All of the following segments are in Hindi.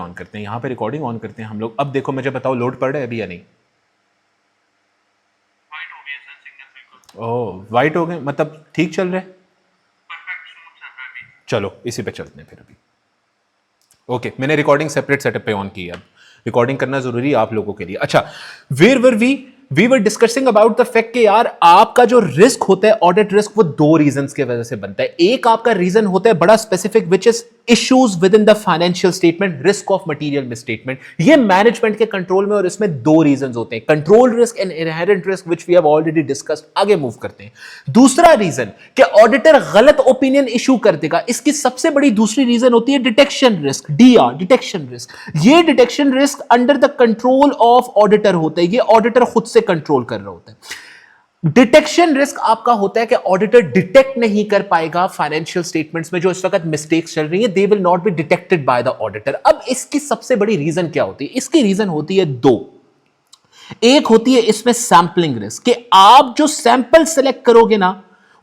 ऑन करते हैं, यहां पे रिकॉर्डिंग ऑन करते हैं हम लोग। अब देखो मुझे बताओ लोड पड़ रहा है अभी या नहीं? ओह वाइट हो गए, मतलब ठीक चल रहा है। चलो इसी पे चलते हैं फिर अभी। ओके मैंने रिकॉर्डिंग सेपरेट सेटअप पे ऑन की है, अब रिकॉर्डिंग करना जरूरी है आप लोगों के लिए। अच्छा where were we were discussing about the fact कि यार आपका जो रिस्क होता है ऑडिट रिस्क, वो दो रीजंस की वजह से बनता है। एक आपका रीजन होता है बड़ा specific which is issues within the financial statement, risk of material misstatement. ये मैनेजमेंट के कंट्रोल में, और इसमें दो रीजंस होते हैं, control risk and inherent risk, which we have already discussed. आगे मूव करते हैं। दूसरा रीजन कि ऑडिटर गलत ओपिनियन इशू कर देगा, इसकी सबसे बड़ी दूसरी रीजन होती है detection risk, DR, detection risk. ये detection risk under the control of auditor होता है, ये ऑडिटर खुद से कंट्रोल कर रहा होता है। डिटेक्शन रिस्क आपका होता है कि ऑडिटर डिटेक्ट नहीं कर पाएगा फाइनेंशियल स्टेटमेंट्स में जो इस वक्त मिस्टेक्स चल रही है, they will not be detected by the auditor. अब इसकी सबसे बड़ी रीजन क्या होती है? इसकी रीजन होती है दो। एक होती है इसमें सैंपलिंग रिस्क, कि आप जो सैंपल सेलेक्ट करोगे ना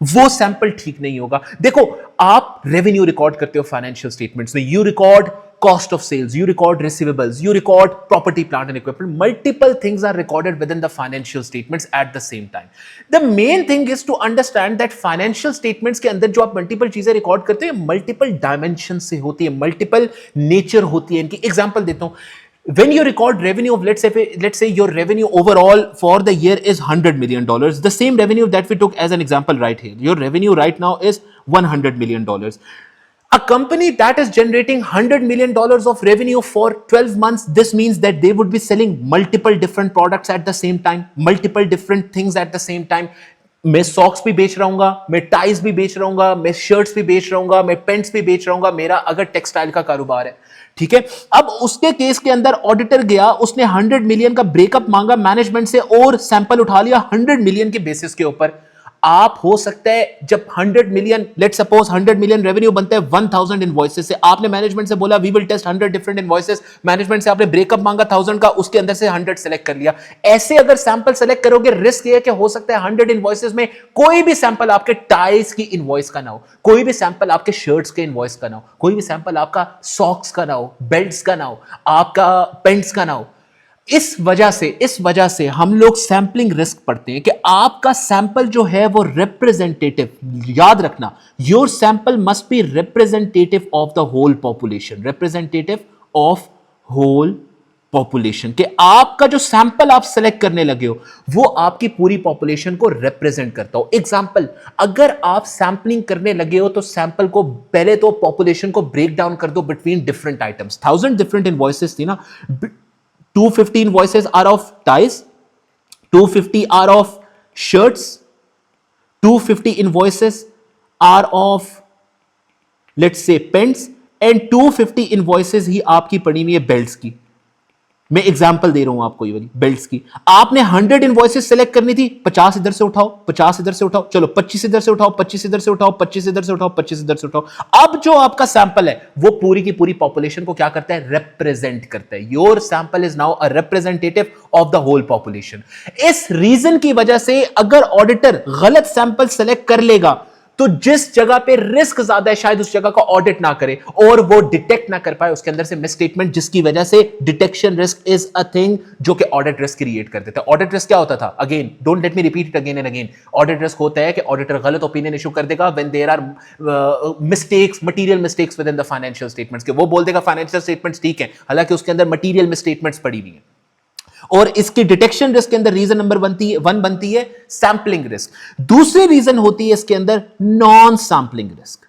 वो सैंपल ठीक नहीं होगा। देखो आप रेवेन्यू रिकॉर्ड करते हो फाइनेंशियल स्टेटमेंट्स में, you record cost of sales, you record receivables, you record property, plant and equipment. Multiple things are recorded within the financial statements at the same time. The main thing is to understand that financial statements के अंदर जो आप multiple चीजें रिकॉर्ड करते हैं, multiple dimensions से होती है, multiple nature होती है इनकी। एग्जाम्पल देता हूं, when you record revenue of let's say your revenue overall for the year is $100 million, the same revenue that we took as an example right here, your revenue right now is $100 million. A company that is generating $100 million of revenue for 12 months, this means that they would be selling multiple different products at the same time, multiple different things at the same time. मैं सॉक्स भी बेच रहा हूँ, मैं टाइज भी बेच रहा हूँ, मैं शर्ट्स भी बेच रहा हूँ, मैं पेंट्स भी बेच रहा हूँ, मेरा अगर टेक्सटाइल का कारोबार है, ठीक है। अब उसके केस के अंदर ऑडिटर गया, उसने 100 मिलियन का ब्रेकअप मांगा मैनेजमेंट से और सैंपल उठा लिया 100 मिलियन के बेसिस के ऊपर। आप हो सकता है जब 100 million, let suppose 100 million revenue बनता है 1000 इनवॉइसेस से, आपने मैनेजमेंट से बोला we will test 100 different invoices, management से आपने ब्रेकअप मांगा 1000 का, उसके अंदर से 100 सेलेक्ट कर लिया। ऐसे अगर सैंपल सेलेक्ट करोगे, रिस्क ये है कि हो सकता है 100 इनवॉइसेस में कोई भी सैंपल आपके टाइज की इनवॉइस का ना हो, कोई भी सैंपल आपके शर्ट्स के इनवॉइस का ना हो, कोई भी सैंपल आपका सॉक्स का ना हो, बेल्ट्स का ना हो, आपका पेंट्स का ना हो। इस वजह से हम लोग सैंपलिंग रिस्क पढ़ते हैं कि आपका सैंपल जो है वो रिप्रेजेंटेटिव, याद रखना, your sample must be representative of the whole population, representative of whole population, कि आपका जो सैंपल आप सेलेक्ट करने लगे हो वो आपकी पूरी पॉपुलेशन को रिप्रेजेंट करता हो। एग्जांपल, अगर आप सैंपलिंग करने लगे हो तो सैंपल को पहले तो पॉपुलेशन को ब्रेक डाउन कर दो between different items. 1000 different invoices थी ना, 250 invoices are of ties, 250 are of shirts, 250 invoices are of let's say pants, and 250 invoices ही आपकी पड़ी हुई है बेल्ट्स की। मैं एग्जांपल दे रहा हूं आपको, ये वाली बेल्ट्स की। आपने 100 इनवॉइसेस सेलेक्ट करनी थी, 50 इधर से उठाओ, 50 इधर से उठाओ, चलो 25 इधर से उठाओ, 25 इधर से उठाओ, 25 इधर से उठाओ, 25 इधर से उठाओ। अब जो आपका सैंपल है वो पूरी की पूरी पॉपुलेशन को क्या करता है? रिप्रेजेंट करता है। Your sample is now a representative of the whole population. इस रीजन की वजह से अगर ऑडिटर गलत सैंपल सेलेक्ट कर लेगा तो जिस जगह पे रिस्क ज्यादा है शायद उस जगह का ऑडिट ना करे और वो डिटेक्ट ना कर पाए उसके अंदर से मिसस्टेटमेंट, जिसकी वजह से detection risk is a thing जो कि ऑडिट रिस्क क्रिएट कर देता है। ऑडिट रिस्क क्या होता था? Again don't let me repeat it again and again. Audit risk होता है कि ऑडिटर गलत ओपिनियन इशू कर देगा when there are mistakes, material mistakes within the financial statements, के वो बोल देगा फाइनेंशियल स्टेटमेंट्स ठीक है, हालांकि उसके अंदर मटीरियल मिसस्टेटमेंट्स पड़ी हुई है। और इसकी डिटेक्शन रिस्क के अंदर रीजन नंबर वन बनती है सैंपलिंग रिस्क। दूसरी रीजन होती है इसके अंदर नॉन सैंपलिंग रिस्क,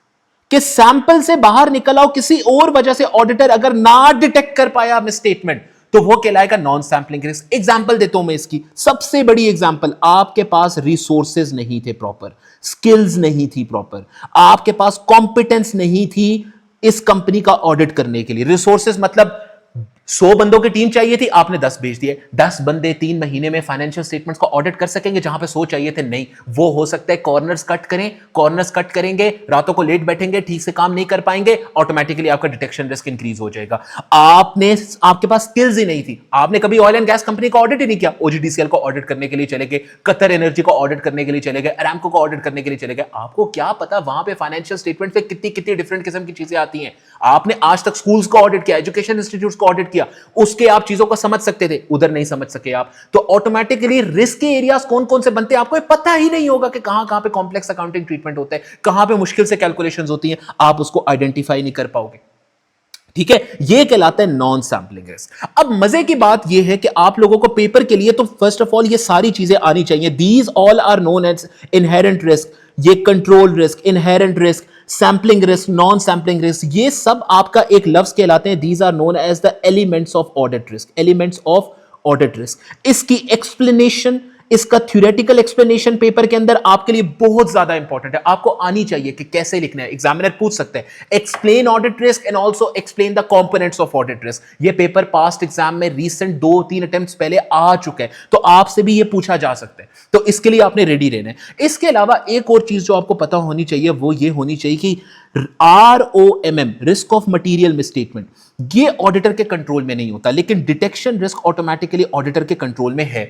कि सैंपल से बाहर निकल आओ किसी और वजह से ऑडिटर अगर ना डिटेक्ट कर पाया मिसस्टेटमेंट तो वो कहलाएगा नॉन सैंपलिंग रिस्क। एग्जांपल देता हूं मैं इसकी, सबसे बड़ी एग्जांपल, आपके पास रिसोर्सेज नहीं थे प्रॉपर, स्किल्स नहीं थी प्रॉपर, आपके पास कॉम्पिटेंस नहीं थी इस कंपनी का ऑडिट करने के लिए। रिसोर्सेज मतलब 100 बंदों की टीम चाहिए थी, आपने 10 भेज दिए। 10 बंदे 3 महीने में फाइनेंशियल स्टेटमेंट्स को ऑडिट कर सकेंगे जहां पे 100 चाहिए थे? नहीं। वो हो सकता है कॉर्नर्स कट करें, कॉर्नर्स कट करेंगे, रातों को लेट बैठेंगे, ठीक से काम नहीं कर पाएंगे, ऑटोमेटिकली आपका डिटेक्शन रिस्क इंक्रीज हो जाएगा। आपके पास स्किल्स ही नहीं थी, आपने कभी ऑयल एंड गैस कंपनी का ऑडिट ही नहीं किया, ओजीडीसीएल को ऑडिट करने के लिए चले गए, कतर एनर्जी को ऑडिट करने के लिए चले गए, अरामको को ऑडिट करने के लिए चले गए। आपको क्या पता वहां पे फाइनेंशियल स्टेटमेंट पे कितनी कितनी डिफरेंट किस्म की चीजें आती हैं, आपने आज तक स्कूल्स को ऑडिट किया, एजुकेशन इंस्टीट्यूट्स को ऑडिट किया, उसके आप चीजों को समझ सकते थे, उधर नहीं समझ सके आप, तो ऑटोमेटिकली रिस्क के एरियाज कौन कौन से बनते हैं आपको पता ही नहीं होगा कि कहां कहां पे कॉम्प्लेक्स अकाउंटिंग ट्रीटमेंट होता है, कहां पे मुश्किल से कैलकुलेशंस होती हैं, आप उसको आइडेंटिफाई नहीं कर पाओगे। ठीक है, ये कहलाता है नॉन सैंपलिंग रिस्क। अब मजे की बात ये है कि आप लोगों को पेपर के लिए तो फर्स्ट ऑफ ऑल ये सारी चीजें आनी चाहिए। These all are known as inherent risk, ये control risk, inherent risk, sampling risk, non sampling risk, ये सब आपका एक लफ्ज कहलाते हैं। These are known as the elements of audit risk, elements of audit risk. इसकी एक्सप्लेनेशन, इसका थ्योरेटिकल एक्सप्लेनेशन पेपर के अंदर आपके लिए बहुत ज्यादा इंपॉर्टेंट है, आपको आनी चाहिए कि कैसे लिखना है। एग्जामिनर पूछ सकते हैं explain audit risk and also explain the components of audit risk. ये पेपर पास्ट एग्जाम में रीसेंट 2-3 अटेम्प्ट्स पहले आ चुके हैं, तो आपसे भी ये पूछा जा सकता है, तो इसके लिए आपने रेडी रहना है। इसके अलावा एक और चीज जो आपको पता होनी चाहिए वो ये होनी चाहिए कि ROMM, risk of material misstatement, ये ऑडिटर के कंट्रोल में नहीं होता, लेकिन डिटेक्शन रिस्क ऑटोमेटिकली ऑडिटर के कंट्रोल में है।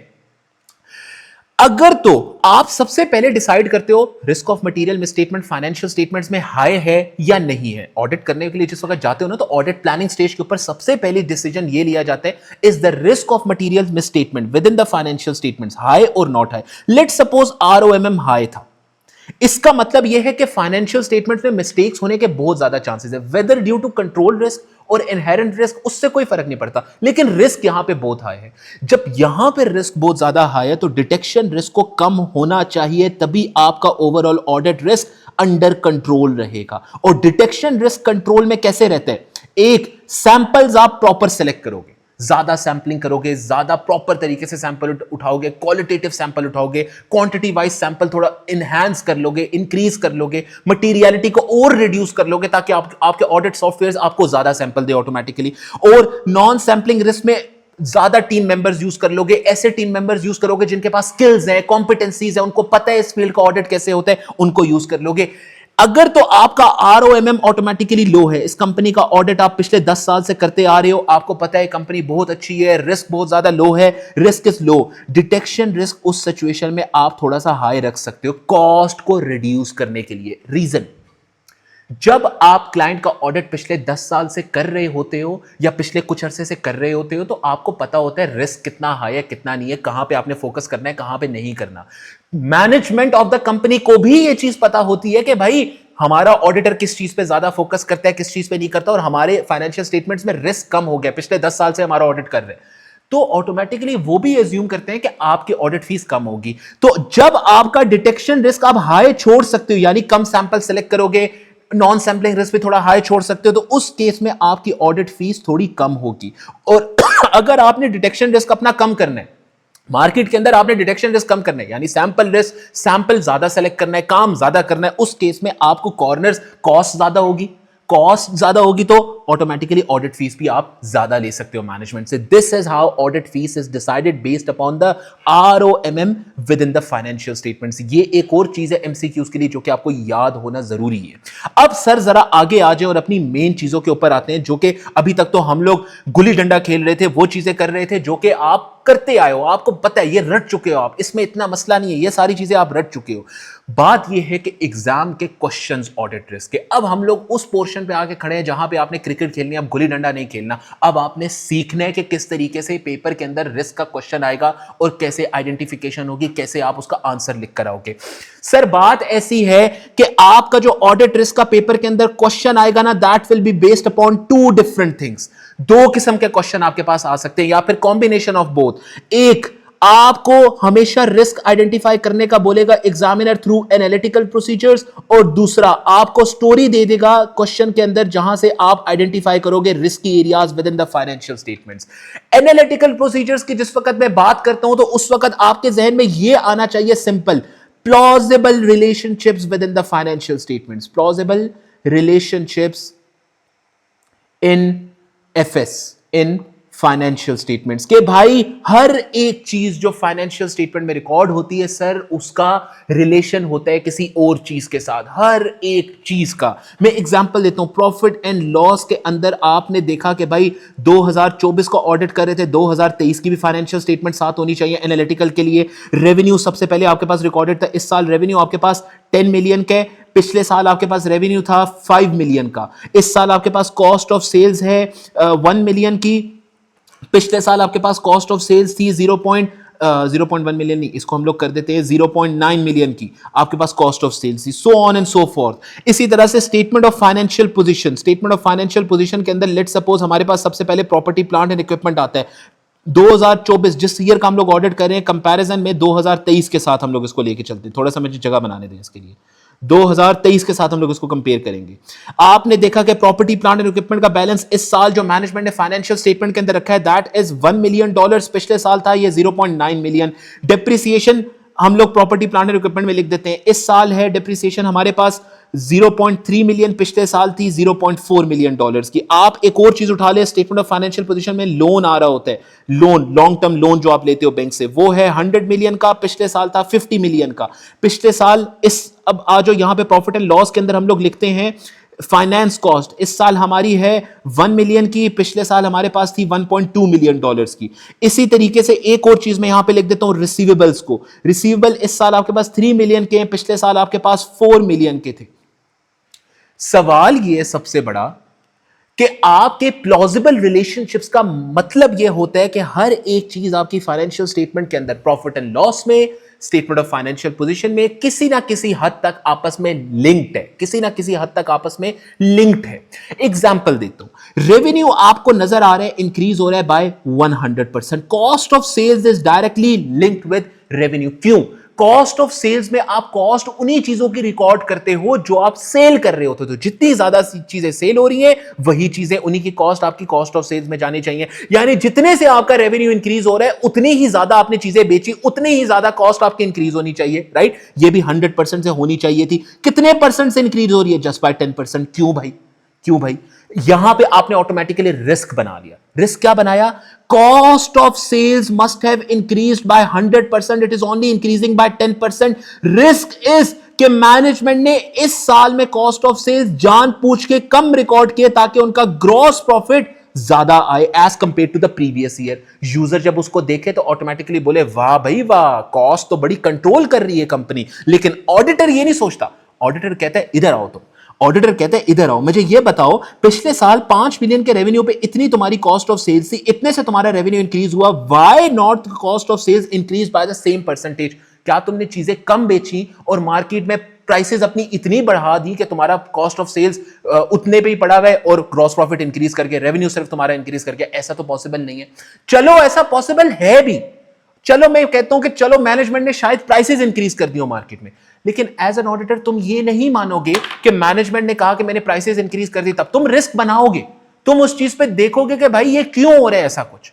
अगर तो आप सबसे पहले डिसाइड करते हो risk of material misstatement financial statements में हाई है या नहीं है, ऑडिट करने के लिए जिस वक्त जाते हो ना, तो ऑडिट प्लानिंग स्टेज के ऊपर सबसे पहले डिसीजन ये लिया जाता है, is the risk of material misstatement within the financial statements high और not high. Let suppose ROMM high था, इसका मतलब यह है कि फाइनेंशियल स्टेटमेंट में मिस्टेक्स होने के बहुत ज्यादा चांसेस है, whether due to control risk और इनहेरेंट रिस्क, उससे कोई फर्क नहीं पड़ता, लेकिन रिस्क यहां पे बहुत हाई है। जब यहां पे रिस्क बहुत ज्यादा हाई है तो डिटेक्शन रिस्क को कम होना चाहिए, तभी आपका overall audit risk under control रहेगा। और डिटेक्शन रिस्क कंट्रोल में कैसे रहते हैं, एक, सैंपल्स आप प्रॉपर सेलेक्ट करोगे, ज्यादा सैंपलिंग करोगे, ज्यादा प्रॉपर तरीके से सैंपल उठाओगे, क्वालिटेटिव सैंपल उठाओगे, क्वांटिटी वाइज सैंपल थोड़ा इनहैंस कर लोगे, इंक्रीज कर लोगे, मटेरियलिटी को और रिड्यूस कर लोगे, ताकि आपके ऑडिट सॉफ्टवेयर आपको ज्यादा सैंपल दे ऑटोमेटिकली। और नॉन सैंपलिंग रिस्क में ज्यादा टीम मेंबर्स यूज कर लोगे, ऐसे टीम मेंबर्स यूज करोगे जिनके पास स्किल्स हैं, कॉम्पिटेंसीज है, उनको पता है इस फील्ड का ऑडिट कैसे होता है, उनको यूज कर लोगे। अगर तो आपका ROMM ऑटोमेटिकली लो है, इस कंपनी का ऑडिट आप पिछले 10 साल से करते आ रहे हो, आपको पता है कंपनी बहुत अच्छी है, रिस्क बहुत ज्यादा लो है, risk is low, detection risk उस सिचुएशन में आप थोड़ा सा हाई रख सकते हो कॉस्ट को रिड्यूस करने के लिए। रीजन, जब आप क्लाइंट का ऑडिट पिछले 10 साल से कर रहे होते हो या पिछले कुछ अरसे से कर रहे होते हो, तो आपको पता होता है रिस्क कितना हाई है, कितना नहीं है, कहां पे आपने फोकस करना है, कहां पे नहीं करना। मैनेजमेंट ऑफ द कंपनी को भी यह चीज पता होती है कि भाई हमारा ऑडिटर किस चीज पे ज्यादा फोकस करता है, किस चीज पे नहीं करता, और हमारे फाइनेंशियल स्टेटमेंट्स में रिस्क कम हो गया, पिछले 10 साल से हमारा ऑडिट कर रहे हैं, तो ऑटोमेटिकली वो भी एज्यूम करते हैं कि आपकी ऑडिट फीस कम होगी। तो जब आपका डिटेक्शन रिस्क आप हाई छोड़ सकते हो, यानी कम सैंपल सेलेक्ट करोगे, नॉन सैंपलिंग रिस्क पे थोड़ा हाई छोड़ सकते हो, तो उस केस में आपकी ऑडिट फीस थोड़ी कम होगी। और अगर आपने डिटेक्शन रिस्क अपना कम करना है, मार्केट के अंदर आपने डिटेक्शन रिस्क कम करना है, यानी सैंपल रिस्क, सैंपल ज्यादा सेलेक्ट करना है, काम ज्यादा करना है, उस केस में आपको कॉर्नर्स कॉस्ट ज्यादा होगी, कॉस्ट ज्यादा होगी तो ऑटोमेटिकली ऑडिट फीस भी आप ज्यादा ले सकते हो मैनेजमेंट से। This is how audit fees is decided based upon the ROMM with in the financial statements. ये एक और चीज है MCQs के लिए जो कि आपको याद होना जरूरी है। अब सर जरा आगे आ जाए और अपनी मेन चीजों के ऊपर आते हैं, जो कि अभी तक तो हम लोग गुल्ली डंडा खेल रहे थे, वो चीजें कर रहे थे जो कि आप करते आए हो, आपको पता है, ये रट चुके हो आप, इसमें इतना मसला नहीं है, ये सारी चीजें आप रट चुके हो। बात ये है कि एग्जाम के क्वेश्चंस ऑडिट रिस्क के, अब हम लोग उस पोर्शन पे आके खड़े हैं जहां पे आपने क्रिकेट खेलनी है, अब गुल्ली डंडा नहीं खेलना, अब आपने सीखना है कि किस तरीके से पेपर के अंदर रिस्क का क्वेश्चन आएगा और कैसे आइडेंटिफिकेशन होगी, कैसे आप उसका आंसर लिख कर आओगे। सर बात ऐसी है कि आपका जो ऑडिट रिस्क का पेपर के अंदर क्वेश्चन आएगा ना, that will be based upon 2 different things. 2 किस्म के क्वेश्चन आपके पास आ सकते हैं, या फिर कॉम्बिनेशन ऑफ बोथ। एक, आपको हमेशा रिस्क आइडेंटिफाई करने का बोलेगा एग्जामिनर थ्रू एनालिटिकल प्रोसीजर्स, और दूसरा आपको स्टोरी दे देगा क्वेश्चन के अंदर जहां से आप आइडेंटिफाई करोगे risky areas within the financial statements. Analytical procedures की जिस वक्त मैं बात करता हूं, तो उस वक्त आपके जहन में यह आना चाहिए simple, plausible relationships within the financial statements, plausible relationships in FS, in financial statements के भाई हर एक चीज जो फाइनेंशियल स्टेटमेंट में रिकॉर्ड होती है सर, उसका रिलेशन होता है किसी और चीज के साथ, हर एक चीज का। मैं एग्जांपल देता हूं, प्रॉफिट एंड लॉस के अंदर आपने देखा कि भाई 2024 का ऑडिट कर रहे थे, 2023 की भी फाइनेंशियल स्टेटमेंट साथ होनी चाहिए एनालिटिकल के लिए। रेवेन्यू सबसे पहले आपके पास रिकॉर्डेड था, इस साल रेवेन्यू आपके पास 10 मिलियन का, पिछले साल आपके पास रेवेन्यू था 5 मिलियन का, इस साल आपके पास कॉस्ट ऑफ सेल्स है 1 मिलियन की, पिछले साल आपके पास कॉस्ट ऑफ सेल्स थी 0.1 मिलियन नहीं, इसको हम लोग कर देते हैं 0.9 मिलियन की आपके पास कॉस्ट ऑफ सेल्स थी, so on and so fourth. इसी तरह से statement of financial position, statement of financial position के अंदर लेट सपोज हमारे पास सबसे पहले प्रॉपर्टी प्लांट एंड इक्विपमेंट आता है। 2024 जिस ईयर का हम लोग ऑडिट कर रहे हैं, कंपैरिजन में 2023 के साथ हम लोग इसको लेके चलते हैं, थोड़ा सा मुझे जगह बनाने दें इसके लिए। 2023 के साथ हम लोग इसको कंपेयर करेंगे। आपने देखा कि प्रॉपर्टी प्लांट एंड इक्विपमेंट का बैलेंस इस साल जो मैनेजमेंट ने फाइनेंशियल स्टेटमेंट के अंदर रखा है दैट इज $1 मिलियन, पिछले साल था ये 0.9 मिलियन। डिप्रिसिएशन हम लोग प्रॉपर्टी प्लांट एंड इक्विपमेंट में लिख देते हैं, इस साल है डिप्रिसिएशन हमारे पास 0.3 मिलियन, पिछले साल थी 0.4 मिलियन डॉलर्स की। आप एक और चीज उठा ले, स्टेटमेंट ऑफ फाइनेंशियल पोजीशन में लोन आ रहा होता है, लोन, लॉन्ग टर्म लोन जो आप लेते हो बैंक से, वो है 100 मिलियन का, पिछले साल था 50 मिलियन का। पिछले साल अब आ जाओ यहां पे प्रॉफिट एंड लॉस के अंदर हम लोग लिखते हैं फाइनेंस कॉस्ट, इस साल हमारी है 1 मिलियन की, पिछले साल हमारे पास थी 1.2 मिलियन डॉलर्स की। इसी तरीके से एक और चीज मैं यहां पे लिख देता हूं रिसीवेबल्स को, रिसीवेबल इस साल आपके पास 3 मिलियन के हैं, पिछले साल आपके पास 4 मिलियन के थे। सवाल ये सबसे बड़ा कि आपके प्लॉजिबल रिलेशनशिप्स का मतलब यह होता है कि हर एक चीज आपकी फाइनेंशियल स्टेटमेंट के अंदर, प्रॉफिट एंड लॉस में, स्टेटमेंट ऑफ फाइनेंशियल पोजीशन में किसी ना किसी हद तक आपस में लिंक्ड है, किसी ना किसी हद तक आपस में लिंक्ड है। एग्जांपल देता हूं, रेवेन्यू आपको नजर आ रहा है इंक्रीज हो रहा है by 100%, cost of sales is directly linked with revenue. क्यों? कॉस्ट ऑफ सेल्स में आप कॉस्ट उन्हीं चीजों की रिकॉर्ड करते हो जो आप सेल कर रहे होते हो, तो जितनी ज्यादा चीजें सेल हो रही हैं वही चीजें, उन्हीं की कॉस्ट आपकी कॉस्ट ऑफ सेल्स में जानी चाहिए। यानी जितने से आपका रेवेन्यू इंक्रीज हो रहा है उतनी ही ज्यादा आपने चीजें बेची, उतनी ही ज्यादा कॉस्ट आपकी इंक्रीज होनी चाहिए, राइट? ये भी 100% से होनी चाहिए थी। कितने परसेंट से इंक्रीज हो रही है? Just by 10%। क्यों भाई? क्यों भाई? यहां पे आपने ऑटोमेटिकली रिस्क बना लिया। रिस्क क्या बनाया? Cost of sales must have increased by 100%, it is only increasing by 10%। Risk is कि मैनेजमेंट ने इस साल में कॉस्ट ऑफ सेल्स जान पूछ के कम रिकॉर्ड किए ताकि उनका ग्रॉस प्रॉफिट ज्यादा आए as compare to the previous year. User जब उसको देखे तो ऑटोमेटिकली बोले वाह भाई वाह, कॉस्ट तो बड़ी कंट्रोल कर रही है कंपनी। लेकिन ऑडिटर ये नहीं सोचता, ऑडिटर कहता है इधर आओ तुम, ऑडिटर कहते हैं इधर आओ, मुझे ये बताओ पिछले साल 5 मिलियन के रेवेन्यू पे इतनी तुम्हारी कॉस्ट ऑफ सेल्स थी, इतने से तुम्हारा रेवेन्यू इंक्रीज हुआ, why not cost of sales increase by the same percentage? क्या तुमने चीजें कम बेची और मार्केट में प्राइसेस अपनी इतनी बढ़ा दी कि तुम्हारा कॉस्ट ऑफ सेल्स उतने पे ही पड़ा हुआ है और ग्रॉस प्रॉफिट इंक्रीज करके रेवेन्यू सिर्फ तुम्हारा इंक्रीज करके? ऐसा तो पॉसिबल नहीं है। चलो ऐसा पॉसिबल है भी, चलो मैं कहता हूं कि चलो मैनेजमेंट ने शायद प्राइसेस इंक्रीज कर दी हो मार्केट में, लेकिन एज एन ऑडिटर तुम ये नहीं मानोगे कि मैनेजमेंट ने कहा कि मैंने प्राइसेस इंक्रीज कर दी, तब तुम रिस्क बनाओगे, तुम उस चीज पे देखोगे कि भाई ये क्यों हो रहा है ऐसा कुछ।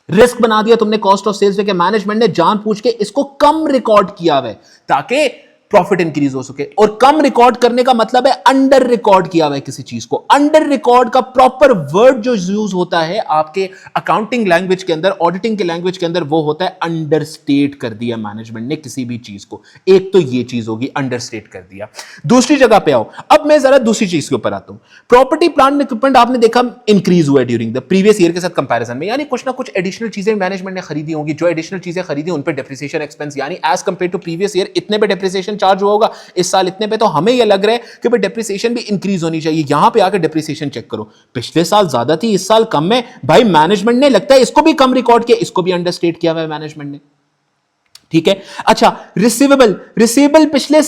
रिस्क बना दिया तुमने कॉस्ट ऑफ सेल्स पे कि मैनेजमेंट ने जान पूछ के इसको कम रिकॉर्ड किया हुआ है ताकि प्रॉफिट इंक्रीज हो सके। और कम रिकॉर्ड करने का मतलब है अंडर रिकॉर्ड किया हुआ है किसी चीज को। अंडर रिकॉर्ड का प्रॉपर वर्ड जो यूज होता है आपके अकाउंटिंग लैंग्वेज के अंदर, ऑडिटिंग के लैंग्वेज के अंदर, वो होता है अंडरस्टेट कर दिया मैनेजमेंट ने किसी भी चीज को। एक तो ये चीज होगी अंडरस्टेट कर दिया। दूसरी जगह पे आओ, अब मैं जरा दूसरी चीज के ऊपर आता हूं। प्रॉपर्टी प्लांट इक्विपमेंट आपने देखा इंक्रीज हुआ है ड्यूरिंग द प्रीवियस ईयर के साथ कंपैरिजन में, यानी कुछ ना कुछ एडिशनल चीजें मैनेजमेंट ने खरीदी होंगी। जो एडिशनल चीजें खरीदी उन पर डेप्रिसिएशन एक्सपेंस, यानी as compare to previous year इतने पे डेप्रिसिएशन चार्ज होगा, इस साल इतने पे, तो हमें यह लग रहा है कि भाई डेप्रिसिएशन भी इंक्रीज होनी चाहिए। यहां पे आकर डेप्रिसिएशन चेक करो, पिछले साल ज्यादा थी, इस साल कम है। भाई मैनेजमेंट ने लगता है इसको भी कम रिकॉर्ड किया, इसको भी अंडरस्टेट किया हुआ है मैनेजमेंट ने, ठीक है। अच्छा, रिसीवेबल पिछले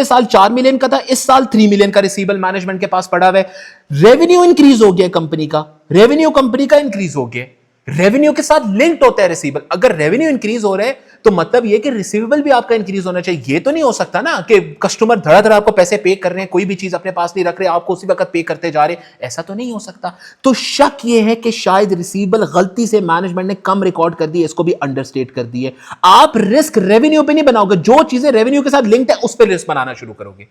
साल 4 मिलियन का था, इस साल 3 मिलियन का रिसीवेबल मैनेजमेंट के पास पड़ा हुआ है। रेवेन्यू इंक्रीज हो गया कंपनी का, रेवेन्यू कंपनी का इंक्रीज हो गया, रेवेन्यू के साथ लिंक्ड होता है रिसीवेबल। अगर रेवेन्यू इंक्रीज हो रहा है तो मतलब ये कि रिसीवेबल भी आपका इंक्रीज होना चाहिए। ये तो नहीं हो सकता ना कि कस्टमर धड़ाधड़ आपको पैसे पे कर रहे हैं, कोई भी चीज अपने पास नहीं रख रहे, आपको उसी वक्त पे करते जा रहे, ऐसा तो नहीं हो सकता। तो शक ये है कि शायद रिसीवेबल गलती से मैनेजमेंट ने कम रिकॉर्ड कर दी, इसको भी अंडरस्टेट कर दी है। आप रिस्क रेवेन्यू पे नहीं बनाओगे, जो चीजें रेवेन्यू के साथ लिंक्ड है उस पर रिस्क बनाना शुरू करोगे,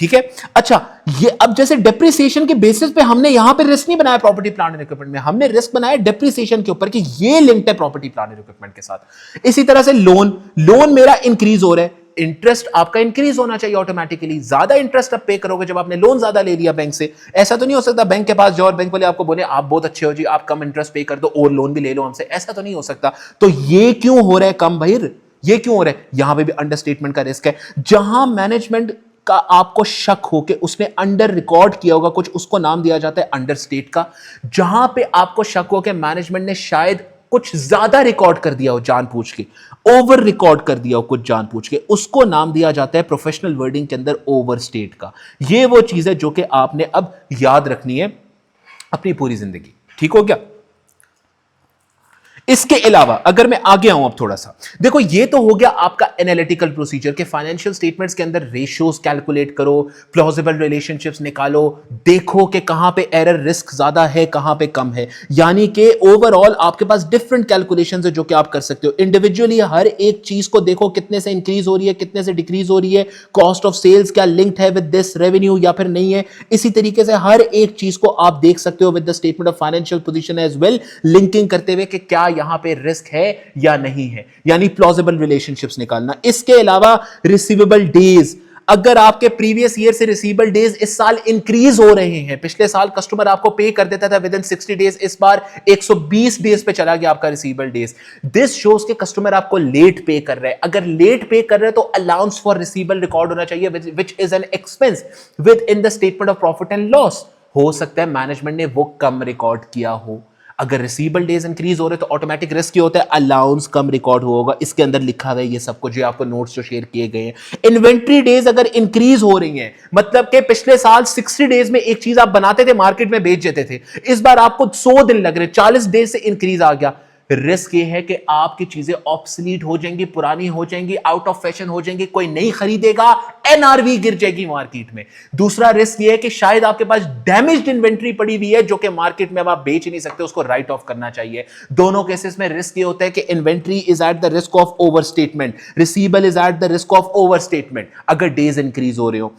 ठीक है। अच्छा, ये अब जैसे डेप्रिसिएशन के बेसिस पे हमने यहां पे रिस्क नहीं बनाया प्रॉपर्टी प्लांट एंड इक्विपमेंट में, हमने रिस्क बनाया डेप्रिसिएशन के ऊपर कि ये लिंक्ड है प्रॉपर्टी प्लांट एंड इक्विपमेंट के साथ। इसी तरह से लोन मेरा इंक्रीज हो रहा है, इंटरेस्ट आपका इंक्रीज होना चाहिए ऑटोमेटिकली। ज्यादा इंटरेस्ट आप पे करोगे जब आपने लोन ज्यादा ले लिया बैंक से। ऐसा तो नहीं हो सकता बैंक के पास जाओ और बैंक वाले आपको बोले आप बहुत अच्छे हो जी, आप कम इंटरेस्ट पे कर दो और लोन भी ले लो हमसे, ऐसा तो नहीं हो सकता। तो ये क्यों हो रहा है कम भाई, ये क्यों हो रहा है? यहां पे भी अंडरस्टेटमेंट का रिस्क है। जहां मैनेजमेंट का आपको शक हो कि उसने अंडर रिकॉर्ड किया होगा कुछ, उसको नाम दिया जाता है अंडरस्टेट का। जहां पे आपको शक हो कि मैनेजमेंट ने शायद कुछ ज्यादा रिकॉर्ड कर दिया हो जानबूझ के, ओवर रिकॉर्ड कर दिया हो कुछ जानबूझ के, उसको नाम दिया जाता है प्रोफेशनल वर्डिंग के अंदर ओवरस्टेट का। ये वो चीज है जो कि आपने अब याद रखनी है अपनी पूरी जिंदगी। ठीक हो गया? इसके अलावा अगर मैं आगे आऊं अब थोड़ा सा, देखो ये तो हो गया आपका एनालिटिकल प्रोसीजर के फाइनेंशियल स्टेटमेंट्स के अंदर रेशियोज कैलकुलेट करो, प्लॉजिबल रिलेशनशिप्स निकालो, देखो कि कहां पे एरर रिस्क ज्यादा है कहां पे कम है। यानी कि ओवरऑल आपके पास डिफरेंट कैलकुलेशंस है जो कि आप कर सकते हो। इंडिविजुअली हर एक चीज को देखो कितने से इंक्रीज हो रही है, कितने से डिक्रीज हो रही है, कॉस्ट ऑफ सेल्स क्या लिंक्ड है विद दिस रेवेन्यू या फिर नहीं है। इसी तरीके से हर एक चीज को आप देख सकते हो with the statement of financial position as well, linking करते हुए कि क्या यहां पे रिस्क है या नहीं है, यानी प्लॉजिबल रिलेशनशिप्स निकालना। इसके अलावा रिसीवेबल डेज, अगर आपके प्रीवियस ईयर से रिसीवेबल डेज इस साल इंक्रीज हो रहे हैं, पिछले साल कस्टमर आपको पे कर देता था विद इन 60 डेज, इस बार 120 डेज पे चला गया आपका रिसीवेबल डेज, दिस शोज के कस्टमर आपको लेट पे कर रहे हैं। अगर लेट पे कर रहे हैं तो अलाउंस फॉर रिसीवेबल रिकॉर्ड होना चाहिए which is an expense within the statement of profit and loss. हो सकता है मैनेजमेंट ने वो कम रिकॉर्ड किया हो। अगर रिसीवेबल डेज इंक्रीज हो रहे तो ऑटोमेटिक रिस्क क्या होता है, अलाउंस कम रिकॉर्ड होगा। इसके अंदर लिखा हुआ है ये सब कुछ, जो आपको नोट्स जो शेयर किए गए हैं। इन्वेंट्री डेज अगर इंक्रीज हो रही हैं, मतलब कि पिछले साल 60 डेज में एक चीज आप बनाते थे मार्केट में बेच देते थे, इस बार आपको 100 दिन लग रहे, 40 डेज से इंक्रीज आ गया, रिस्क ये है कि आपकी चीजें ऑब्सलीट हो जाएंगी, पुरानी हो जाएंगी, आउट ऑफ फैशन हो जाएंगी, कोई नहीं खरीदेगा, एनआरवी गिर जाएगी मार्केट में। दूसरा रिस्क ये है कि शायद आपके पास डैमेज्ड इन्वेंट्री पड़ी हुई है जो कि मार्केट में अब आप बेच नहीं सकते, उसको राइट ऑफ करना चाहिए। दोनों केसेस में रिस्क ये होता है कि inventory is at the risk of overstatement, receivable is at the risk of overstatement अगर डेज इंक्रीज हो रहे हो।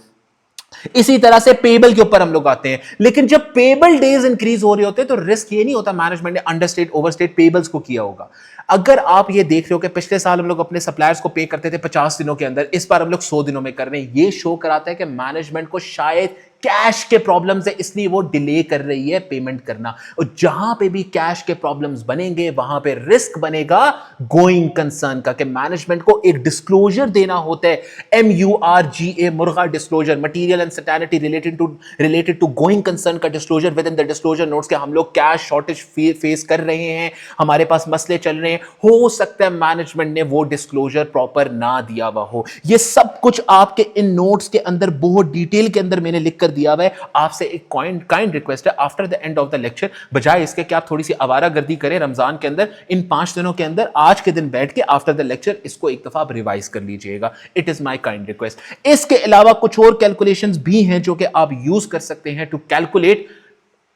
इसी तरह से पेबल के ऊपर हम लोग आते हैं, लेकिन जब पेबल डेज इंक्रीज हो रहे होते हैं तो रिस्क ये नहीं होता मैनेजमेंट ने अंडरस्टेट ओवरस्टेट पेबल्स को किया होगा। अगर आप ये देख रहे हो कि पिछले साल हम लोग अपने सप्लायर्स को पे करते थे 50 दिनों के अंदर, इस बार हम लोग 100 दिनों में कर रहे हैं, ये शो कराता है कि मैनेजमेंट को शायद कैश के प्रॉब्लम्स है, इसलिए वो डिले कर रही है पेमेंट करना। और जहां पे भी कैश के प्रॉब्लम्स बनेंगे वहां पे रिस्क बनेगा गोइंग कंसर्न का, कि मैनेजमेंट को एक डिस्क्लोजर देना होता है, MURGA, मुर्गा disclosure, material and uncertainty related to going concern का disclosure within the disclosure notes के हम लोग कैश शॉर्टेज फेस कर रहे हैं, हमारे पास मसले चल रहे हैं। हो सकता है मैनेजमेंट ने वो डिस्क्लोजर प्रॉपर ना दिया हुआ हो। ये सब कुछ आपके इन नोट्स के अंदर बहुत डिटेल के अंदर मैंने लिख कर दिया हुआ है। आपसे एक काइंड रिक्वेस्ट है, after the end of the lecture, बजाय इसके कि आप थोड़ी सी आवारागर्दी करें रमजान के अंदर, इन 5 दिनों के अंदर आज के दिन बैठ के आफ्टर द लेक्चर इसको एक दफा आप रिवाइज कर लीजिएगा। It is my kind request. इसके अलावा कुछ और कैलकुलेशंस भी हैं जो कि आप यूज कर सकते हैं to calculate